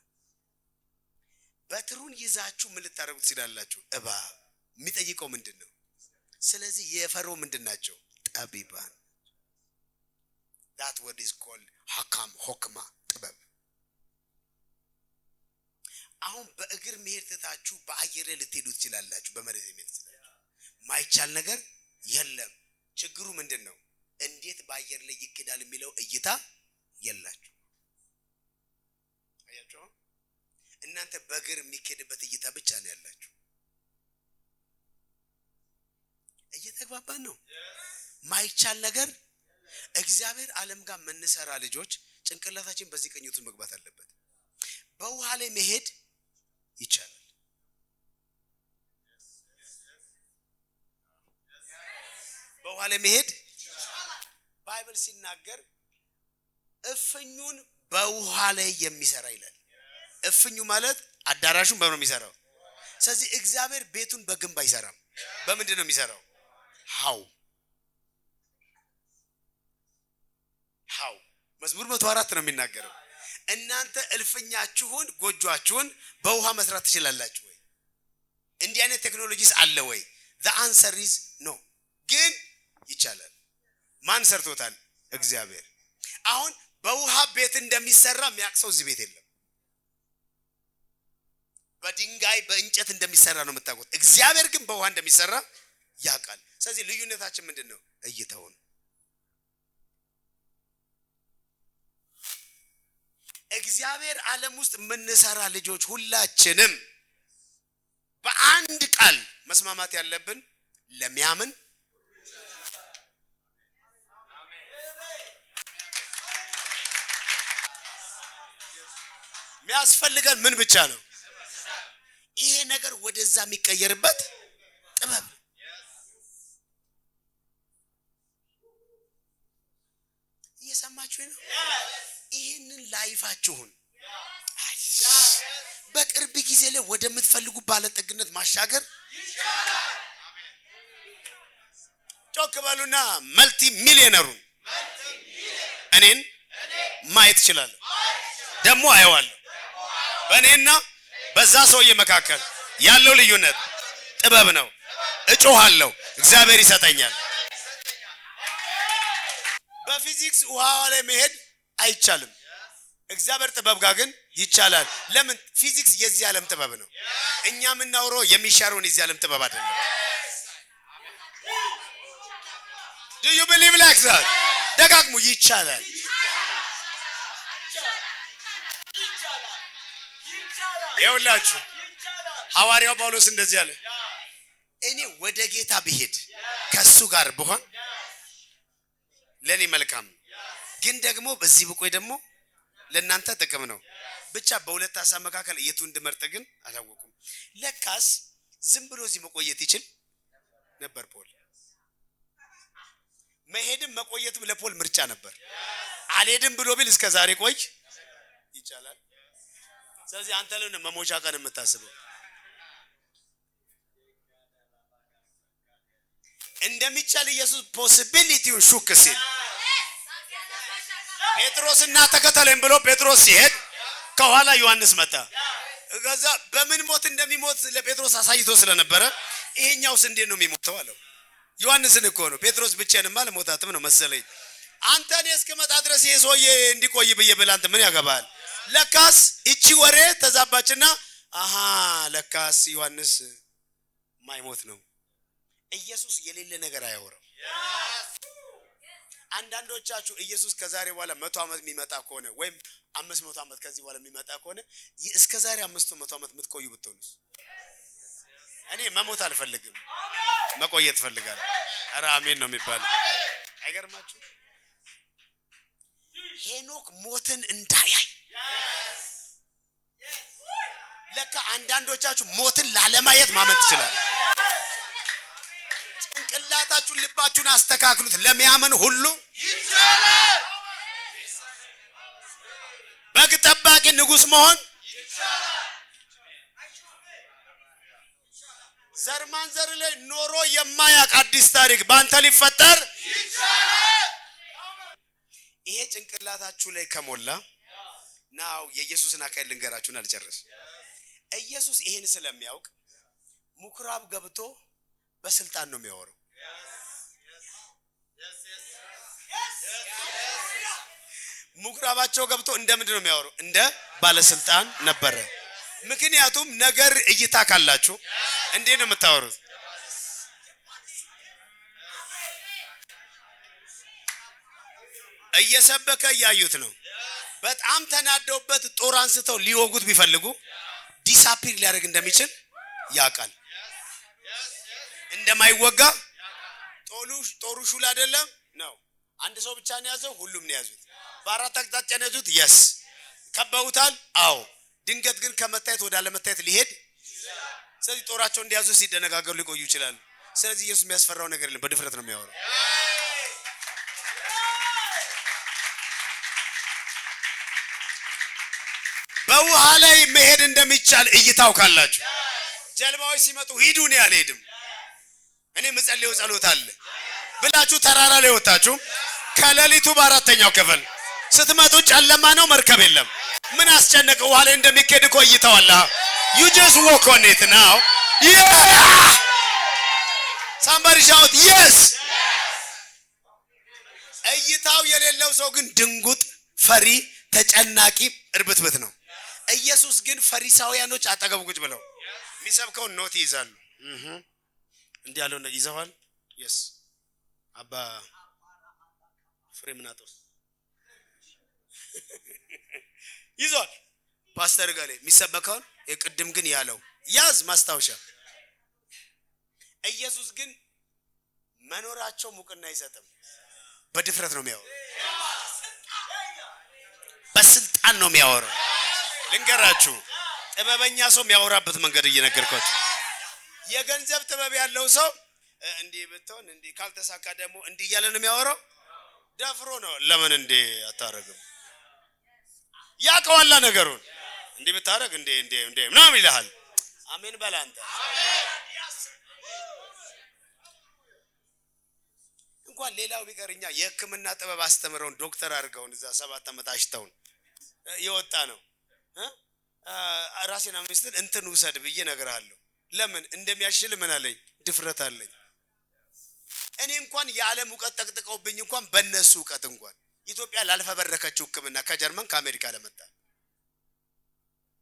[SPEAKER 1] በትሩን ይዛችሁ ምን ልታደርጉ ትችላላችሁ? እባብ የሚጠይቀው ምንድነው? ስለዚህ የፈርዖን ምንድናቸው? ጠቢባን። that word is called hakam hokማ ጥበብ። አሁን በእግር መሄድ ትታችሁ በአየር ላይ ልትሄዱ ትችላላችሁ። በመሬት መሄድ ትችላላችሁ። ማይቻል ነገር የለም። ችግሩ ምንድነው? እንዴት በአየር ላይ ይከዳል የሚለው እይታ የላችሁ። አያችሁ? እናንተ በእግር የሚኬድበት እይታ ብቻ ነው ያላችሁ። እየተግባባን ነው? ማይቻል ነገር እግዚአብሔር ዓለም ጋር የምንሰራ ልጆች ጭንቅላታችን በዚህ ቅኝቱ መግባት አለበት። በውሃ ላይ መሄድ ይቻላል። በውሃ ላይ መሄድ ባይብል ሲናገር እፍኙን በውሃ ላይ የሚሰራ ይላል። እፍኙ ማለት አዳራሹን በምን ነው የሚሰራው? ስለዚህ እግዚአብሔር ቤቱን በግንብ አይሰራም። በምንድን ነው የሚሰራው? ሃው መዝሙር 104 ነው የሚናገረው። እናንተ እልፍኛችሁን ጎጆአችሁን በውሃ መስራት ትችላላችሁ ወይ? እንዲህ አይነት ቴክኖሎጂስ አለ ወይ? the answer is no። ግን ይቻላል። ማን ሰርቶታል? እግዚአብሔር። አሁን በውሃ ቤት እንደሚሰራ የሚያቅሰው እዚህ ቤት የለም። በድንጋይ በእንጨት እንደሚሰራ ነው የምታውቁት። እግዚአብሔር ግን በውሃ እንደሚሰራ ያውቃል። ስለዚህ ልዩነታችን ምንድነው? እይታው ነው። እግዚአብሔር ዓለም ውስጥ የምንሰራ ልጆች ሁላችንም በአንድ ቃል መስማማት ያለብን ለሚያምን የሚያስፈልገን ምን ብቻ ነው? ይሄ ነገር ወደዛ የሚቀየርበት ጥበብ። እየሰማችሁ ነው? ይሄንን ላይፋችሁን በቅርብ ጊዜ ላይ ወደምትፈልጉ ባለጠግነት ማሻገር ይቻላል። ጮክ በሉና መልቲ ሚሊዮነሩን እኔን ማየት ይችላል። ደግሞ አየዋለሁ። በእኔና በዛ ሰውዬ መካከል ያለው ልዩነት ጥበብ ነው። እጮሃለሁ፣ እግዚአብሔር ይሰጠኛል። በፊዚክስ ውሃው ላይ መሄድ አይቻልም። እግዚአብሔር ጥበብ ጋር ግን ይቻላል። ለምን? ፊዚክስ የዚህ ዓለም ጥበብ ነው። እኛ የምናወራው የሚሻረውን የዚህ ዓለም ጥበብ አይደለም። do you believe like that? ደጋግሙ። ይቻላል። ይኸውላችሁ ሐዋርያው ጳውሎስ እንደዚህ አለ፣ እኔ ወደ ጌታ ብሄድ ከሱ ጋር ብሆን ለኔ መልካም፣ ግን ደግሞ በዚህ ብቆይ ደግሞ ለእናንተ ጥቅም ነው። ብቻ በሁለት ሐሳብ መካከል የቱ እንድመርጥ ግን አላወኩም። ለካስ ዝም ብሎ እዚህ መቆየት ይችል ነበር ፖል። መሄድም መቆየትም ለፖል ምርጫ ነበር። አልሄድም ብሎ ቢል እስከ ዛሬ ቆይ ይቻላል። ስለዚህ አንተ ለምን መሞቻ ቀን የምታስበው? እንደሚቻል ኢየሱስ ፖሲቢሊቲውን ሹክ ሲል ጴጥሮስና ተከተለኝ ብሎ ጴጥሮስ ሲሄድ ከኋላ ዮሐንስ መጣ። ከዛ በምን ሞት እንደሚሞት ለጴጥሮስ አሳይቶ ስለነበረ ይሄኛውስ እንዴት ነው የሚሞተው አለው። ዮሐንስን እኮ ነው። ጴጥሮስ ብቻዬንማ ለሞታትም ነው መሰለኝ። አንተ እኔ እስክመጣ ድረስ ይሄ ሰውዬ እንዲቆይ ብዬ ብለህ አንተ ምን ያገባል? ለካስ እቺ ወሬ ተዛባችና አሃ ለካስ ዮሐንስ ማይሞት ነው። ኢየሱስ የሌለ ነገር አያወራም። አንዳንዶቻችሁ ኢየሱስ ከዛሬ በኋላ 100 ዓመት የሚመጣ ከሆነ ወይም 500 ዓመት ከዚህ በኋላ የሚመጣ ከሆነ እስከ ዛሬ 500 ዓመት የምትቆዩ ብትሆኑስ? እኔ መሞት አልፈልግም፣ መቆየት ፈልጋለሁ። ኧረ አሜን ነው የሚባለው። አይገርማችሁ? ሄኖክ ሞትን እንዳያይ ለካ አንዳንዶቻችሁ ሞትን ላለማየት ማመን ትችላል። ጭንቅላታችሁን ልባችሁን አስተካክሉት። ለሚያምን ሁሉ ይቻላል። በግ ጠባቂ ንጉስ መሆን ይቻላል። ዘር ማንዘር ላይ ኖሮ የማያውቅ አዲስ ታሪክ ባንተ ሊፈጠር ይቻላል። ይሄ ጭንቅላታችሁ ላይ ከሞላ ናው የኢየሱስን አካል ልንገራችሁን አልጨርስ። ኢየሱስ ይሄን ስለሚያውቅ ምኩራብ ገብቶ በስልጣን ነው የሚያወራው። ምኩራባቸው ገብቶ እንደምንድን ነው የሚያወራው? እንደ ባለስልጣን ነበረ። ምክንያቱም ነገር እይታ ካላችሁ እንዴት ነው የምታወሩት? እየሰበከ ያዩት ነው። በጣም ተናደውበት ጦር አንስተው ሊወጉት ቢፈልጉ ዲሳፒር ሊያደርግ እንደሚችል ያውቃል። እንደማይወጋ ጦሩ ሹል አይደለም ነው። አንድ ሰው ብቻ ነው ያዘው፣ ሁሉም ነው ያዙት። በአራት አቅጣጫ ነው ያዙት። የስ ከበውታል። አዎ ድንገት ግን ከመታየት ወደ አለመታየት ሊሄድ ይችላል። ስለዚህ ጦራቸው እንዲያዙ ሲደነጋገሩ ሊቆዩ ይችላል። ስለዚህ ኢየሱስ የሚያስፈራው ነገር የለም፣ በድፍረት ነው የሚያወራው። በውሃ ላይ መሄድ እንደሚቻል እይታው ካላችሁ ጀልባዎች ሲመጡ ሂዱ ነው ያልሄድም። እኔ መጸለየው ጸሎት አለ ብላችሁ ተራራ ላይ ወጣችሁ ከሌሊቱ በአራተኛው ክፍል ስትመጡ ጨለማ ነው፣ መርከብ የለም። ምን አስጨነቀው? ውሃ ላይ እንደሚኬድ እኮ እይታው አለ። you just walk on it now. yeah somebody shout yes. እይታው የሌለው ሰው ግን ድንጉጥ፣ ፈሪ፣ ተጨናቂ፣ እርብትበት ነው። ኢየሱስ ግን ፈሪሳውያኖች አጠገቡ ቁጭ ብለው የሚሰብከው ኖት ይይዛሉ። እንዲህ ያለው ነው ይዘዋል። yes አባ ፍሬምናጦስ ይዟል። ፓስተር ጋር የሚሰበከው የቅድም ግን ያለው ያዝ ማስታወሻ። ኢየሱስ ግን መኖራቸው ሙቅና አይሰጥም። በድፍረት ነው የሚያወራው፣ በስልጣን ነው የሚያወራው። ልንገራችሁ ጥበበኛ ሰው የሚያወራበት መንገድ እየነገርኳችሁ። የገንዘብ ጥበብ ያለው ሰው እንዲህ ብትሆን እንዲህ ካልተሳካ ደግሞ እንዲህ እያለ ነው የሚያወራው። ደፍሮ ነው። ለምን እንዲህ አታረግም? ያቀዋላ ነገሩን እንዲህ ብታረግ እንዲህ ምናምን ይልሃል። አሜን በል አንተ። እንኳን ሌላው ቢቀርኛ የሕክምና ጥበብ አስተምረውን ዶክተር አድርገውን እዛ 7 ዓመት አሽተውን የወጣ ነው። ራሴና ሚስትን እንትን ውሰድ ብዬ እነግርሃለሁ። ለምን እንደሚያሽል ምን አለኝ? ድፍረት አለኝ። እኔ እንኳን የዓለም ዕውቀት ተጠቅጥቀውብኝ እንኳን በእነሱ ዕውቀት እንኳን ኢትዮጵያ ላልፈበረከችው ሕክምና ከጀርመን ከአሜሪካ ለመጣ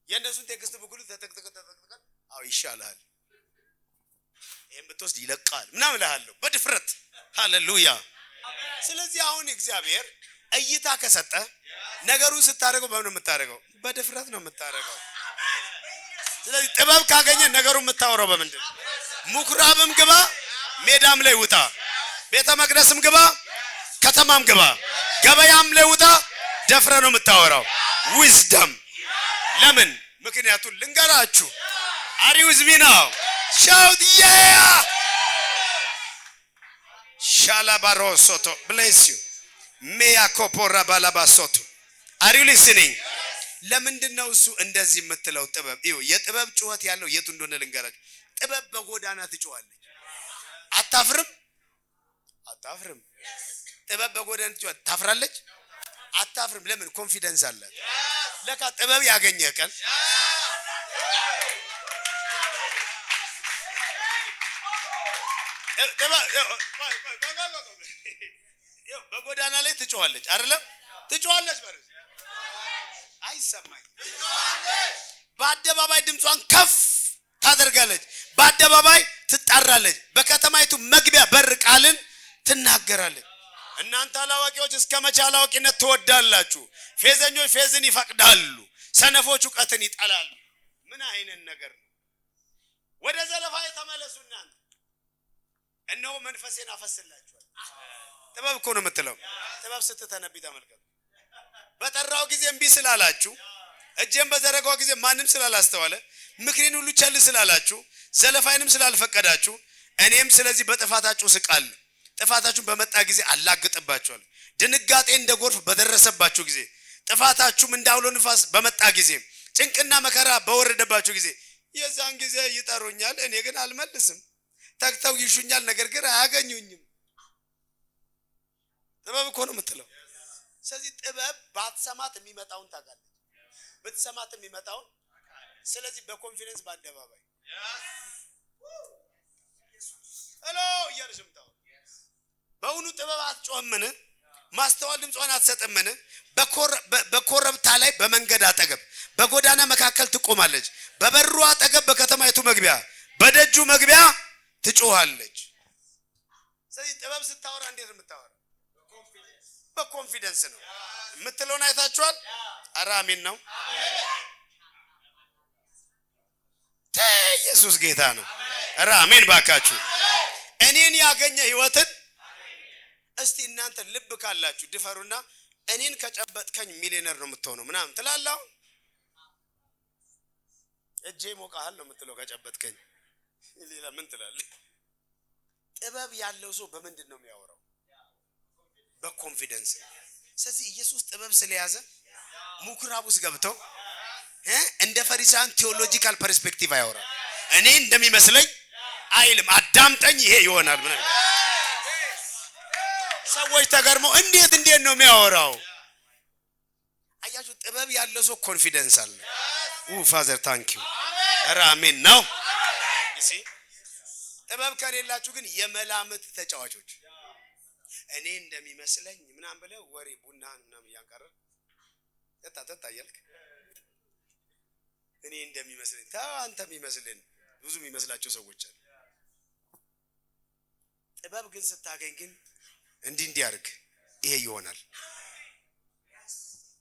[SPEAKER 1] የእነሱን ቴክስት ብኩሉ ተጠቅጥቀን አው ይሻላል ይሄን ብትወስድ ይለቃል ምናምን እልሃለሁ በድፍረት። ሃሌሉያ። ስለዚህ አሁን እግዚአብሔር እይታ ከሰጠ ነገሩን ስታደርገው በምን የምታደርገው? በድፍረት ነው የምታደርገው። ስለዚህ ጥበብ ካገኘ ነገሩን የምታወራው በምንድን ነው? ምኩራብም ግባ፣ ሜዳም ላይ ውጣ፣ ቤተ መቅደስም ግባ፣ ከተማም ግባ፣ ገበያም ላይ ውጣ፣ ደፍረ ነው የምታወራው። ዊዝደም። ለምን? ምክንያቱም ልንገራችሁ። አሪው ዝሚና ሻውት ሻላባሮሶቶ bless you ሜያ ኮፖራ ባላባሶቶ አሪው listening። ለምንድን ነው እሱ እንደዚህ የምትለው? ጥበብ ይው የጥበብ ጩኸት ያለው የቱ እንደሆነ ልንገራችሁ። ጥበብ በጎዳና ትጮኻለች። አታፍርም? አታፍርም? ጥበብ በጎዳና ትጮኻለች። ታፍራለች? አታፍርም። ለምን? ኮንፊደንስ አላት። ለካ ጥበብ ያገኘ ቀን በጎዳና ላይ ትጮኻለች አይደለም? ትጮኻለች ማለት አይሰማኝ። በአደባባይ ድምጿን ከፍ ታደርጋለች። በአደባባይ ትጣራለች። በከተማይቱ መግቢያ በር ቃልን ትናገራለች። እናንተ አላዋቂዎች እስከ መቼ አላዋቂነት ትወዳላችሁ? ፌዘኞች ፌዝን ይፈቅዳሉ፣ ሰነፎች ዕውቀትን ይጠላሉ። ምን አይነት ነገር ነው? ወደ ዘለፋ የተመለሱ እናንተ እነሆ መንፈሴን አፈስላችኋል። ጥበብ እኮ ነው የምትለው። ጥበብ ስትተነብይ ተመልከቱ። በጠራው ጊዜ እምቢ ስላላችሁ፣ እጄን በዘረጋው ጊዜ ማንም ስላላስተዋለ፣ ምክሬን ሁሉ ቸል ስላላችሁ፣ ዘለፋይንም ስላልፈቀዳችሁ፣ እኔም ስለዚህ በጥፋታችሁ ስቃለሁ። ጥፋታችሁን በመጣ ጊዜ አላግጥባችኋለሁ። ድንጋጤ እንደ ጎርፍ በደረሰባችሁ ጊዜ፣ ጥፋታችሁም እንዳውሎ ንፋስ በመጣ ጊዜ፣ ጭንቅና መከራ በወረደባችሁ ጊዜ፣ የዛን ጊዜ ይጠሩኛል፣ እኔ ግን አልመልስም። ተግተው ይሹኛል፣ ነገር ግን አያገኙኝም። ጥበብ እኮ ነው የምትለው። ስለዚህ ጥበብ ባትሰማት የሚመጣውን ታውቃለች፣ ብትሰማት የሚመጣውን። ስለዚህ በኮንፊደንስ በአደባባይ ሄሎ እያልሽምታው በእውኑ ጥበብ አትጮህምን? ማስተዋል ድምጿን አትሰጥምን? በኮረብታ ላይ በመንገድ አጠገብ በጎዳና መካከል ትቆማለች። በበሩ አጠገብ በከተማይቱ መግቢያ በደጁ መግቢያ ትጮሃለች። ስለዚህ ጥበብ ስታወራ እንዴት የምታወራ? በኮንፊደንስ ነው የምትለውን አይታችኋል። ኧረ አሜን ነው። ኢየሱስ ጌታ ነው። ኧረ አሜን ባካችሁ። እኔን ያገኘ ህይወትን እስቲ እናንተ ልብ ካላችሁ ድፈሩና እኔን ከጨበጥከኝ ሚሊዮነር ነው የምትሆነው ምናምን ትላለህ። እጄ ሞቃሃል ነው የምትለው ከጨበጥከኝ። ሌላ ምን ትላለህ? ጥበብ ያለው ሰው በምንድን ነው የሚያወራው? በኮንፊደንስ። ስለዚህ ኢየሱስ ጥበብ ስለያዘ ምኩራብ ውስጥ ገብተው እንደ ፈሪሳውያን ቴዎሎጂካል ፐርስፔክቲቭ አያወራም። እኔ እንደሚመስለኝ አይልም። አዳምጠኝ ይሄ ይሆናል ምናምን። ሰዎች ተገርመው እንዴት ነው የሚያወራው? አያችሁ ጥበብ ያለው ሰው ኮንፊደንስ አለ። ፋዘር ታንክ ዩ። ኧረ አሜን ነው። እሺ ጥበብ ከሌላችሁ ግን የመላምት ተጫዋቾች እኔ እንደሚመስለኝ ምናምን ብለው ወሬ ቡና ምናምን ያንቀረን ጠጣ እያልክ እኔ እንደሚመስለኝ አንተ የሚመስልን ብዙ የሚመስላቸው ሰዎች አሉ። ጥበብ ግን ስታገኝ ግን እንዲህ አድርግ ይሄ ይሆናል።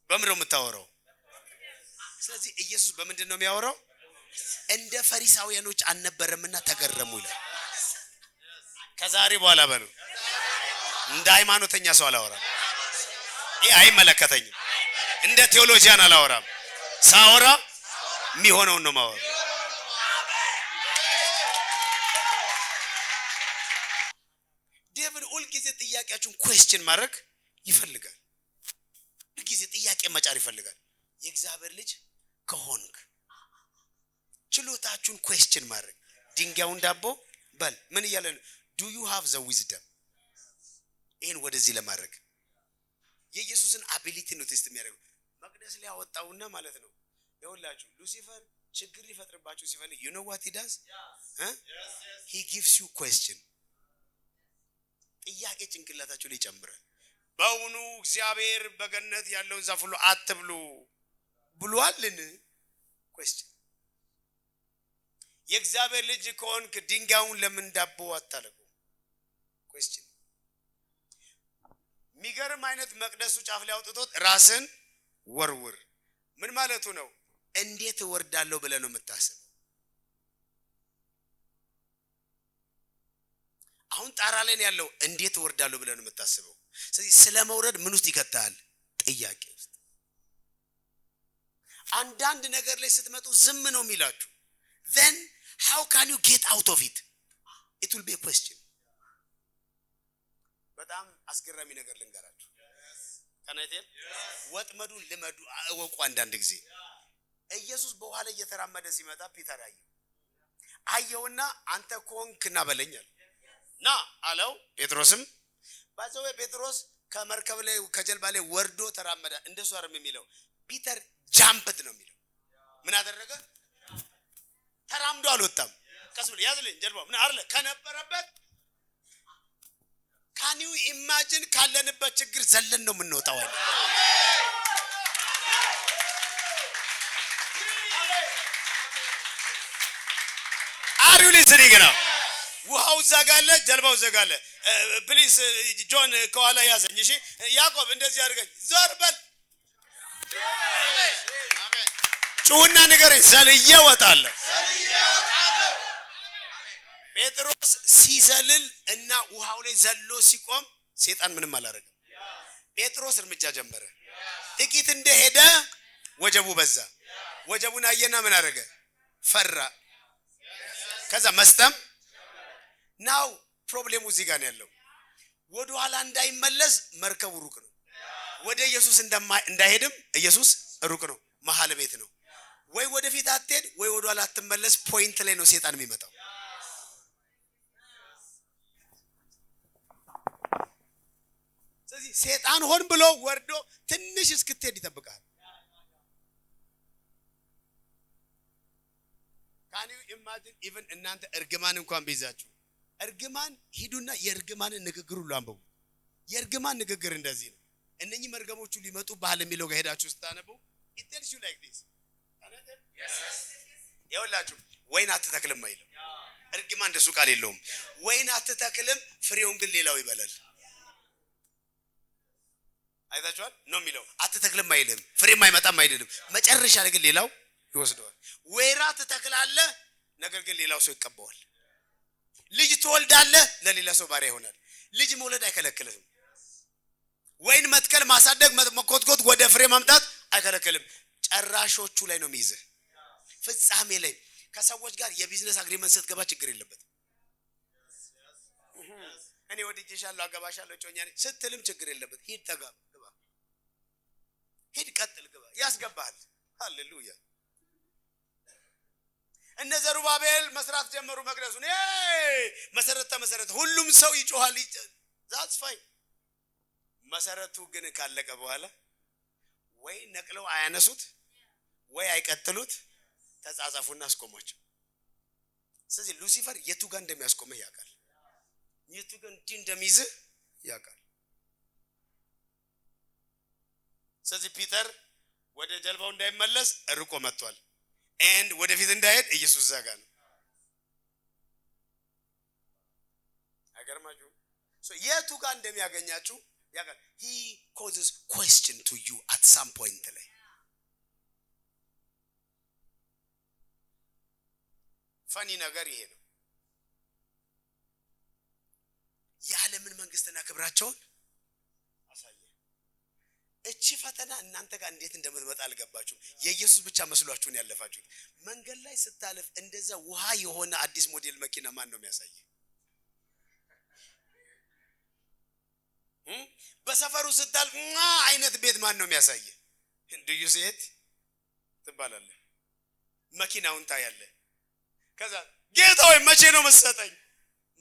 [SPEAKER 1] በምን ነው የምታወራው? ስለዚህ ኢየሱስ በምንድን ነው የሚያወራው? እንደ ፈሪሳውያኖች አልነበረምና ተገረሙ ይላል። ከዛሬ በኋላ በሉ እንደ ሃይማኖተኛ ሰው አላወራም። ይሄ አይመለከተኝም። እንደ ቴዎሎጂያን አላወራም። ሳወራ የሚሆነውን ነው ማወራ። ዴቪድ ሁልጊዜ ጥያቄያችሁን ኩዌስችን ማድረግ ይፈልጋል። ሁልጊዜ ጥያቄ መጫር ይፈልጋል። የእግዚአብሔር ልጅ ከሆንክ ችሎታችሁን ኩዌስችን ማድረግ ድንጋዩን ዳቦ በል ምን እያለ ነው? ዱ ዩ ሃቭ ዘ ዊዝደም? ይሄን ወደዚህ ለማድረግ የኢየሱስን አቢሊቲ ነው ቴስት የሚያደርገው። መቅደስ ላይ አወጣውና ማለት ነው። ይኸውላችሁ ሉሲፈር ችግር ሊፈጥርባችሁ ሲፈልግ you know what he does? He gives you question. ጥያቄ ጭንቅላታችሁ ላይ ይጨምራል። በእውኑ እግዚአብሔር በገነት ያለውን ዛፍ ሁሉ አትብሉ ብሏልን? question። የእግዚአብሔር ልጅ ከሆንክ ድንጋዩን ለምን ዳቦ አታደርጉ? question። ሚገርም አይነት መቅደሱ ጫፍ ላይ አውጥቶት ራስን ወርውር ምን ማለቱ ነው? እንዴት ወርዳለሁ ብለህ ነው የምታስበው? አሁን ጣራ ላይ ያለው እንዴት ወርዳለሁ ብለህ ነው የምታስበው? ስለዚህ ስለመውረድ ምን ውስጥ ይከታል? ጥያቄ ውስጥ። አንዳንድ ነገር ላይ ስትመጡ ዝም ነው የሚላችሁ። then how can you get out of it? It will be a question። በጣም አስገራሚ ነገር ልንገራችሁ። ከናይቴል ወጥመዱን ልመዱ አወቁ። አንዳንድ ጊዜ ኢየሱስ በኋላ እየተራመደ ሲመጣ ፒተር አየውና አንተ ኮንክና በለኛል ና አለው። ጴጥሮስም ባዘው ጴጥሮስ ከመርከብ ላይ ከጀልባ ላይ ወርዶ ተራመደ። እንደሱ አርም የሚለው ፒተር ጃምፕት ነው የሚለው። ምን አደረገ? ተራምዶ አልወጣም። ቀስ ብሎ ያዝልኝ ጀልባው ምን አርለ ከነበረበት can you imagine ካለንበት ችግር ዘለን ነው የምንወጣው አይደል? are you listening now? ውሃው ዘጋለ፣ ጀልባው ዘጋለ። ፕሊዝ ጆን ከኋላ ያዘኝ። እሺ ያዕቆብ እንደዚህ አድርገኝ ዞር በል። አሜን። ጩና ንገረኝ ዘልዬ እወጣለሁ። ጴጥሮስ ሲዘልል እና ውሃው ላይ ዘሎ ሲቆም ሰይጣን ምንም አላረገም። ጴጥሮስ እርምጃ ጀመረ። ጥቂት እንደሄደ ወጀቡ በዛ። ወጀቡን አየና ምን አረገ? ፈራ። ከዛ መስጠም ናው ፕሮብሌሙ እዚህ ጋር ነው ያለው። ወደ ኋላ እንዳይመለስ መርከቡ ሩቅ ነው። ወደ ኢየሱስ እንዳይሄድም ኢየሱስ ሩቅ ነው። መሃል ቤት ነው። ወይ ወደፊት አትሄድ ወይ ወደ ኋላ አትመለስ። ፖይንት ላይ ነው ሰይጣን የሚመጣው። ስለዚህ ሰይጣን ሆን ብሎ ወርዶ ትንሽ እስክትሄድ ይጠብቃል። can you imagine even እናንተ እርግማን እንኳን ቢይዛችሁ እርግማን ሂዱና የእርግማንን ንግግር ሁሉ አንብቡ። የእርግማን ንግግር እንደዚህ ነው። እነኚህ መርገሞቹ ሊመጡ ባህል የሚለው ጋር ሄዳችሁ ስታነቡ it tells you like this። ይኸውላችሁ ወይን አትተክልም አይልም። እርግማን እንደሱ ቃል የለውም። ወይን አትተክልም ፍሬውን ግን ሌላው ይበላል። አይታችኋል ነው የሚለው። አትተክልም አይልም ፍሬም አይመጣም አይልም። መጨረሻ ላይ ግን ሌላው ይወስደዋል። ወይራ ትተክላለህ ነገር ግን ሌላው ሰው ይቀበዋል። ልጅ ትወልዳለህ፣ ለሌላ ሰው ባሪያ ይሆናል። ልጅ መውለድ አይከለክልህም። ወይን መትከል፣ ማሳደግ፣ መኮትኮት፣ ወደ ፍሬ ማምጣት አይከለክልም። ጨራሾቹ ላይ ነው የሚይዝህ። ፍጻሜ ላይ ከሰዎች ጋር የቢዝነስ አግሪመንት ስትገባ ችግር የለበትም። እኔ ወድጄሻለሁ፣ አገባሻለሁ፣ ጮኛ ነኝ ስትልም ችግር የለበት። ሂድ ተጋባ፣ ግባ፣ ሂድ ቀጥል፣ ግባ፣ ያስገባሃል። ሃሌሉያ። እነ ዘሩባቤል መስራት ጀመሩ መቅደሱን። መሰረት ተመሰረተ። ሁሉም ሰው ይጮሃል። ዛትስ ፋይን። መሰረቱ ግን ካለቀ በኋላ ወይ ነቅለው አያነሱት ወይ አይቀጥሉት። ተጻጻፉና አስቆሟቸው። ስለዚህ ሉሲፈር የቱ ጋር እንደሚያስቆመህ ያውቃል። የቱ ጋር እንደሚይዝህ ያውቃል። ስለዚህ ፒተር ወደ ጀልባው እንዳይመለስ ርቆ መጥቷል። and ወደፊት እንዳይሄድ ኢየሱስ ዘጋ ነው። አገርማችሁ የቱ ጋር እንደሚያገኛችሁ ያውቃል። he causes question to you at some point ላይ ፈኒ ነገር ይሄ ነው። የዓለምን መንግስትና ክብራቸውን አሳየ። እቺ ፈተና እናንተ ጋር እንዴት እንደምትመጣ አልገባችሁም። የኢየሱስ ብቻ መስሏችሁን ያለፋችሁት። መንገድ ላይ ስታልፍ እንደዛ ውሃ የሆነ አዲስ ሞዴል መኪና ማን ነው የሚያሳይ? በሰፈሩ ስታልፍ አይነት ቤት ማን ነው የሚያሳይ? እንድዩ ሴት ትባላለህ። መኪናውን ታያለህ። ከዛ ጌታ ሆይ መቼ ነው መሰጠኝ?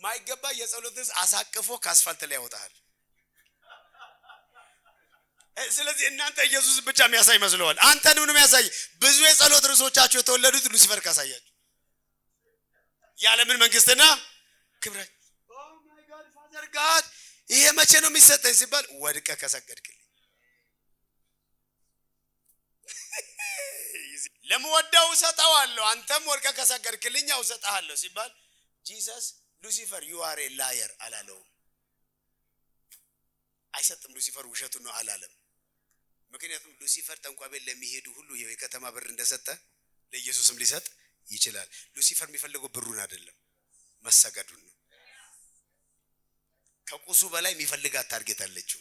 [SPEAKER 1] ማይገባ የጸሎትስ አሳቅፎ ከአስፋልት ላይ ያወጣል። ስለዚህ እናንተ ኢየሱስ ብቻ የሚያሳይ መስለዋል። አንተን ምንም ያሳይ። ብዙ የጸሎት ርዕሶቻችሁ የተወለዱት ሉሲፈር ካሳያችሁ የዓለምን መንግስትና ክብር። ኦ ማይ ጋድ ፋዘር ጋድ ይሄ መቼ ነው የሚሰጠኝ ሲባል ወድቀ ከሰገድክልኝ ለምወደው ሰጣዋለሁ አንተም ወድቀ ከሰገድክልኝ ያው ሰጣሃለሁ ሲባል ጂሰስ ሉሲፈር you are a liar አላለው። አይሰጥም። ሉሲፈር ውሸቱ ነው አላለም። ምክንያቱም ሉሲፈር ጠንቋይ ቤት ለሚሄዱ ሁሉ የከተማ ብር እንደሰጠ ለኢየሱስም ሊሰጥ ይችላል። ሉሲፈር የሚፈልገው ብሩን አይደለም መሰገዱን ነው። ከቁሱ በላይ የሚፈልጋት ታርጌት አለችው።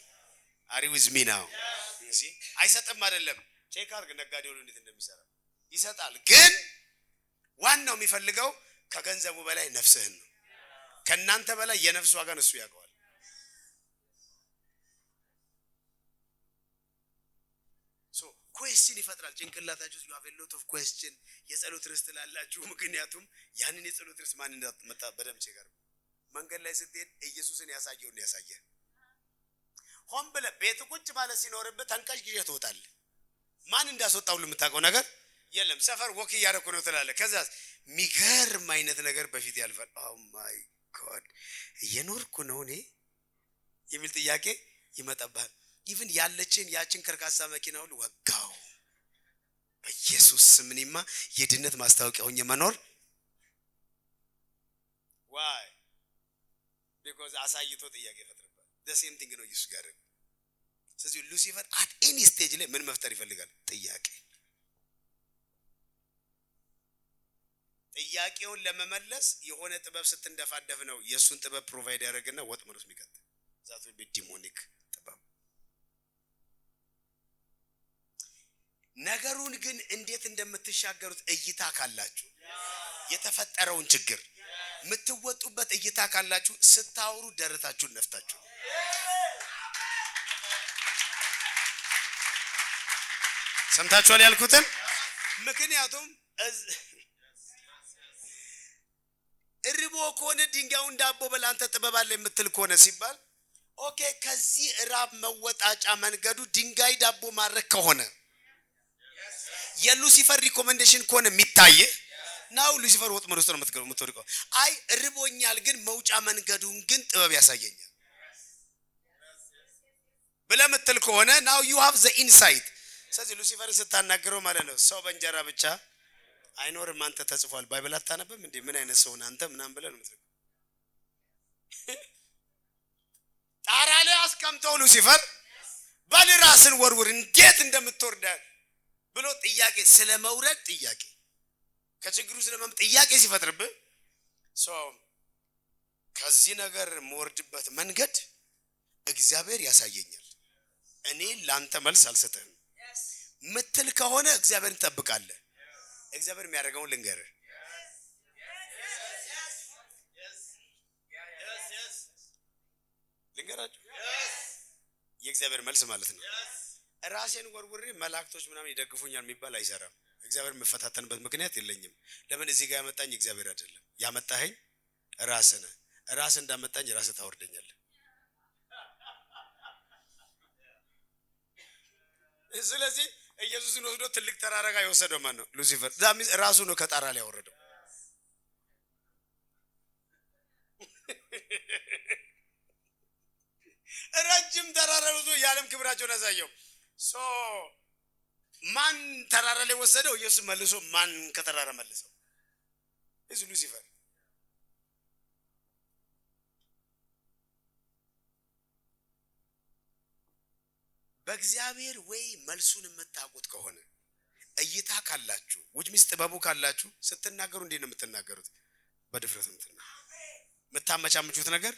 [SPEAKER 1] አሪ ዊዝ ሚ ናው አይሰጥም አይደለም። ቼክ አድርግ ነጋዴው እንዴት እንደሚሰራ ይሰጣል። ግን ዋናው የሚፈልገው ከገንዘቡ በላይ ነፍስህን ነው። ከናንተ በላይ የነፍስ ዋጋን እሱ ያውቀዋል። ሶ ኩዌስችን ይፈጥራል ጭንቅላታችሁ። you have a lot of question የጸሎት ርዕስ ላላችሁ። ምክንያቱም ያንን የጸሎት ርዕስ ማን እንደመጣ በደም ቼክ መንገድ ላይ ስትሄድ ኢየሱስን ያሳየውን ያሳየ ሆን ብለህ ቤት ቁጭ ማለት ሲኖርብህ ተንቀሽቅሽ ትወጣለህ። ማን እንዳስወጣው ለምታውቀው ነገር የለም። ሰፈር ወክ እያደረኩ ነው ትላለህ። ከዛ ሚገርም አይነት ነገር በፊት ያልፋል። ኦ ማይ ጋድ እየኖርኩ ነው እኔ የሚል ጥያቄ ይመጣብሃል። ኢቭን ያለችን ያችን ከርካሳ መኪና ሁሉ ወጋው በኢየሱስ ስም። እኔማ የድነት ማስታወቂያ ሆኜ መኖር ዋይ because አሳይቶ ጥያቄ ይፈጥራል። the same thing ነው ኢየሱስ ጋር። ስለዚህ ሉሲፈር at any stage ላይ ምን መፍጠር ይፈልጋል? ጥያቄ። ጥያቄውን ለመመለስ የሆነ ጥበብ ስትንደፋደፍ ነው የሱን ጥበብ ፕሮቫይድ ያደርግና ወጥመድ ውስጥ የሚከት ዛቱ ዲሞኒክ ጥበብ። ነገሩን ግን እንዴት እንደምትሻገሩት እይታ ካላችሁ የተፈጠረውን ችግር የምትወጡበት እይታ ካላችሁ ስታወሩ ደረታችሁን ነፍታችሁ ሰምታችኋል ያልኩትን። ምክንያቱም እርቦ ከሆነ ድንጋዩን ዳቦ በላንተ ጥበብ አለ የምትል ከሆነ ሲባል ኦኬ ከዚህ ራብ መወጣጫ መንገዱ ድንጋይ ዳቦ ማድረግ ከሆነ የሉሲፈር ሪኮመንዴሽን ከሆነ የሚታይ ናው ሉሲፈር ወጥመድ ውስጥ ነው የምትወድቀው። አይ ርቦኛል ግን መውጫ መንገዱን ግን ጥበብ ያሳየኛል ብለህ የምትል ከሆነ ናው you have the insight። ስለዚህ ሉሲፈር ስታናገረው ማለት ነው ሰው በእንጀራ ብቻ አይኖርም አንተ ተጽፏል ባይብል አታነብም እንዴ? ምን አይነት ሰው ነህ አንተ ምናምን ብለህ ነው የምትለው። ጣራ ላይ አስቀምጠው ሉሲፈር ባል ራስን ወርውር እንዴት እንደምትወርድ ብሎ ጥያቄ ስለመውረድ ጥያቄ ከችግሩ ስለማም ጥያቄ ሲፈጥርብህ ከዚህ ነገር መወርድበት መንገድ እግዚአብሔር ያሳየኛል። እኔ ላንተ መልስ አልሰጠህም ምትል ከሆነ እግዚአብሔርን ትጠብቃለህ። እግዚአብሔር የሚያደርገውን ልንገርህ። ልንገራችሁ የእግዚአብሔር መልስ ማለት ነው። ራሴን ወርውሬ መላእክቶች ምናምን ይደግፉኛል የሚባል አይሰራም። እግዚአብሔር መፈታተንበት ምክንያት የለኝም። ለምን እዚህ ጋር ያመጣኝ እግዚአብሔር አይደለም። ያመጣኸኝ ራስህ ነህ። ራስህ እንዳመጣኝ ራስህ ታወርደኛለህ። ስለዚህ ኢየሱስን ወስዶ ትልቅ ተራራ ጋር የወሰደው ማን ነው? ሉሲፈር። ዛሚስ ራሱ ነው ከጣራ ላይ ያወረደው። ረጅም ተራራ ወስዶ የዓለም ክብራቸውን ያሳየው ማን ተራራ ላይ ወሰደው? ኢየሱስ መልሶ ማን ከተራራ መልሰው? እዚህ ሉሲፈር። በእግዚአብሔር ወይ መልሱን የምታውቁት ከሆነ እይታ ካላችሁ which means ጥበቡ ካላችሁ ስትናገሩ እንዴት ነው የምትናገሩት? በድፍረት የምታመቻምቹት ነገር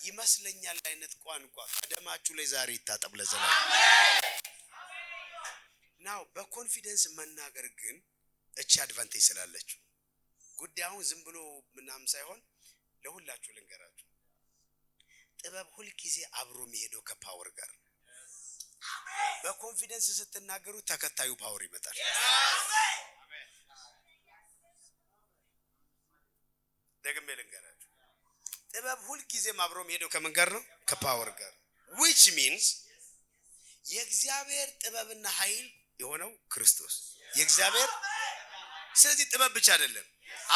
[SPEAKER 1] ይመስለኛል አይነት ቋንቋ ቀደማችሁ ላይ ዛሬ ይታጠብ ለዘላለም። ናው በኮንፊደንስ መናገር ግን እቺ አድቫንቴጅ ስላለችው ጉዳዩን ዝም ብሎ ምናምን ሳይሆን ለሁላችሁ ልንገራችሁ። ጥበብ ሁሉ ጊዜ አብሮ የሚሄደው ከፓወር ጋር። በኮንፊደንስ ስትናገሩ ተከታዩ ፓወር ይመጣል። ደግሜ ልንገራችሁ ጥበብ ሁሉ ጊዜ አብሮ የሚሄደው ከምን ጋር ነው? ከፓወር ጋር። which means የእግዚአብሔር ጥበብና ኃይል የሆነው ክርስቶስ የእግዚአብሔር። ስለዚህ ጥበብ ብቻ አይደለም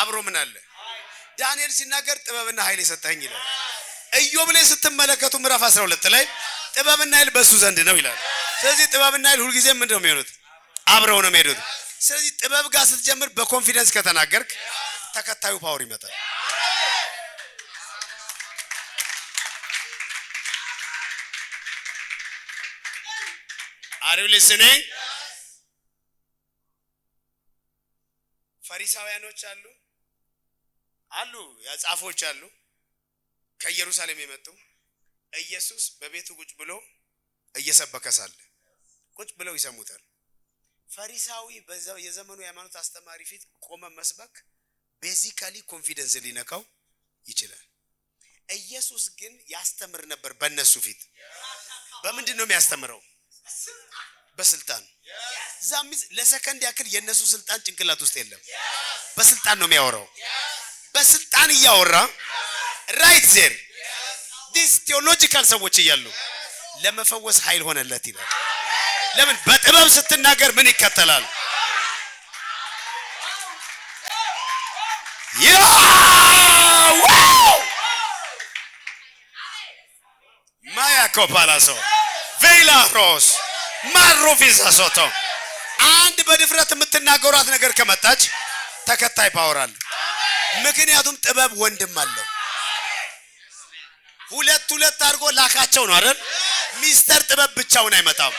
[SPEAKER 1] አብሮ ምን አለ? ዳንኤል ሲናገር ጥበብና ኃይል የሰጠኝ ይላል። ኢዮብ ላይ ስትመለከቱ ምዕራፍ 12 ላይ ጥበብና ኃይል በሱ ዘንድ ነው ይላል። ስለዚህ ጥበብና ኃይል ሁሉ ጊዜ ምንድነው የሚሆኑት? አብረው ነው የሚሄዱት። ስለዚህ ጥበብ ጋር ስትጀምር በኮንፊደንስ ከተናገርክ ተከታዩ ፓወር ይመጣል። Are you listening? ፈሪሳውያኖች አሉ ያጻፎች አሉ ከኢየሩሳሌም የመጡ ኢየሱስ በቤቱ ቁጭ ብሎ እየሰበከ ሳለ ቁጭ ብለው ይሰሙታል። ፈሪሳዊ በዛው የዘመኑ የሃይማኖት አስተማሪ ፊት ቆመ መስበክ ቤዚካሊ ኮንፊደንስ ሊነካው ይችላል። ኢየሱስ ግን ያስተምር ነበር በእነሱ ፊት። በምንድን ነው የሚያስተምረው? በስልጣን። ዛሚዝ ለሰከንድ ያክል የነሱ ስልጣን ጭንቅላት ውስጥ የለም። በስልጣን ነው የሚያወራው። በስልጣን እያወራ right there this theological ሰዎች እያሉ ለመፈወስ ኃይል ሆነለት ይላል። ለምን? በጥበብ ስትናገር ምን ይከተላል? ማያ ኮፓላሶ ቬላሮስ ማሮፊዛሶቶ አንድ በድፍረት የምትናገሯት ነገር ከመጣች ተከታይ ፓወር አለ። ምክንያቱም ጥበብ ወንድም አለው። ሁለት አድርጎ ላካቸው ነው አይደል? ሚስተር ጥበብ ብቻውን አይመጣም።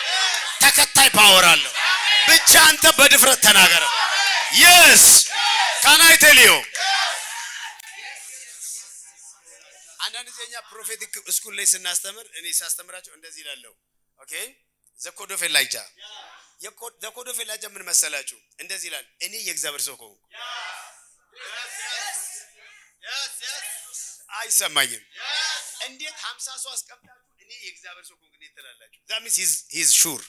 [SPEAKER 1] ተከታይ ፓወር አለው። ብቻ አንተ በድፍረት ተናገር። yes can I tell you አንዳንድ ጊዜኛ ፕሮፌቲክ ስኩል ላይ ስናስተምር እኔ ሳስተምራቸው እንደዚህ ይላለው። ኦኬ ዘኮዶ ፌላይጃ ዘኮዶ ፌላይጃ ምን መሰላችሁ? እንደዚህ ይላል እኔ የእግዚአብሔር ሰው ሆንኩ። አይሰማኝም። እንዴት 50 ሰው አስቀምጣችሁ እኔ የእግዚአብሔር ሰው ሆንኩ እንዴት ትላላችሁ? that means he is sure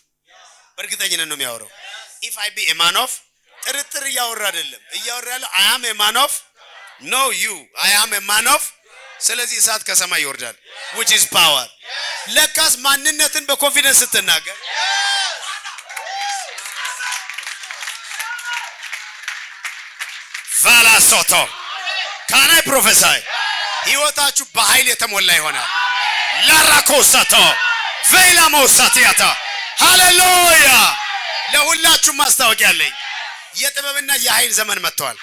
[SPEAKER 1] በእርግጠኝነት ነው የሚያወራው። if I be a man of ጥርጥር እያወራ አይደለም። እያወራ ያለው I am a man of no you I am a man of ስለዚህ እሳት ከሰማይ ይወርዳል which is power። ለካስ ማንነትን በኮንፊደንስ ስትናገር ቫላሶቶ can I prophesy ህይወታችሁ በኃይል የተሞላ ይሆናል። ላራኮሳቶ ቬላሞሳቲያታ ሃሌሉያ። ለሁላችሁ ማስታወቂያ አለኝ። የጥበብና የኃይል ዘመን መጥቷል።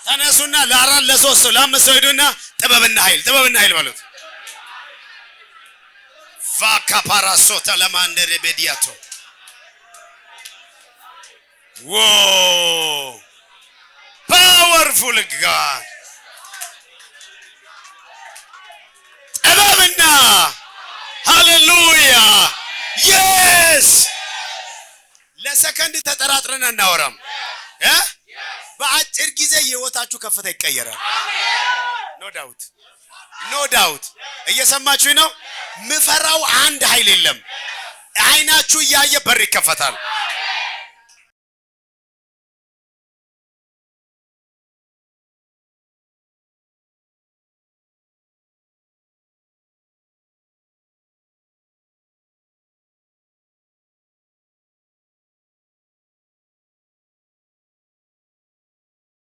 [SPEAKER 1] ተነሱና ለአራት ለሶስት ለአምስት ሄዱና ጥበብና ኃይል በሉት። ቫካ ካፓራሶታ ለማንደረ በዲያቶ ዎ ፓወርፉል ጋድ ጥበብና ሃሌሉያ የስ ለሰከንድ ተጠራጥረን እናወራም በአጭር ጊዜ የህይወታችሁ ከፍታ ይቀየራል ኖ ዳውት እየሰማችሁ ነው ምፈራው አንድ ኃይል የለም አይናችሁ ያየ በር ይከፈታል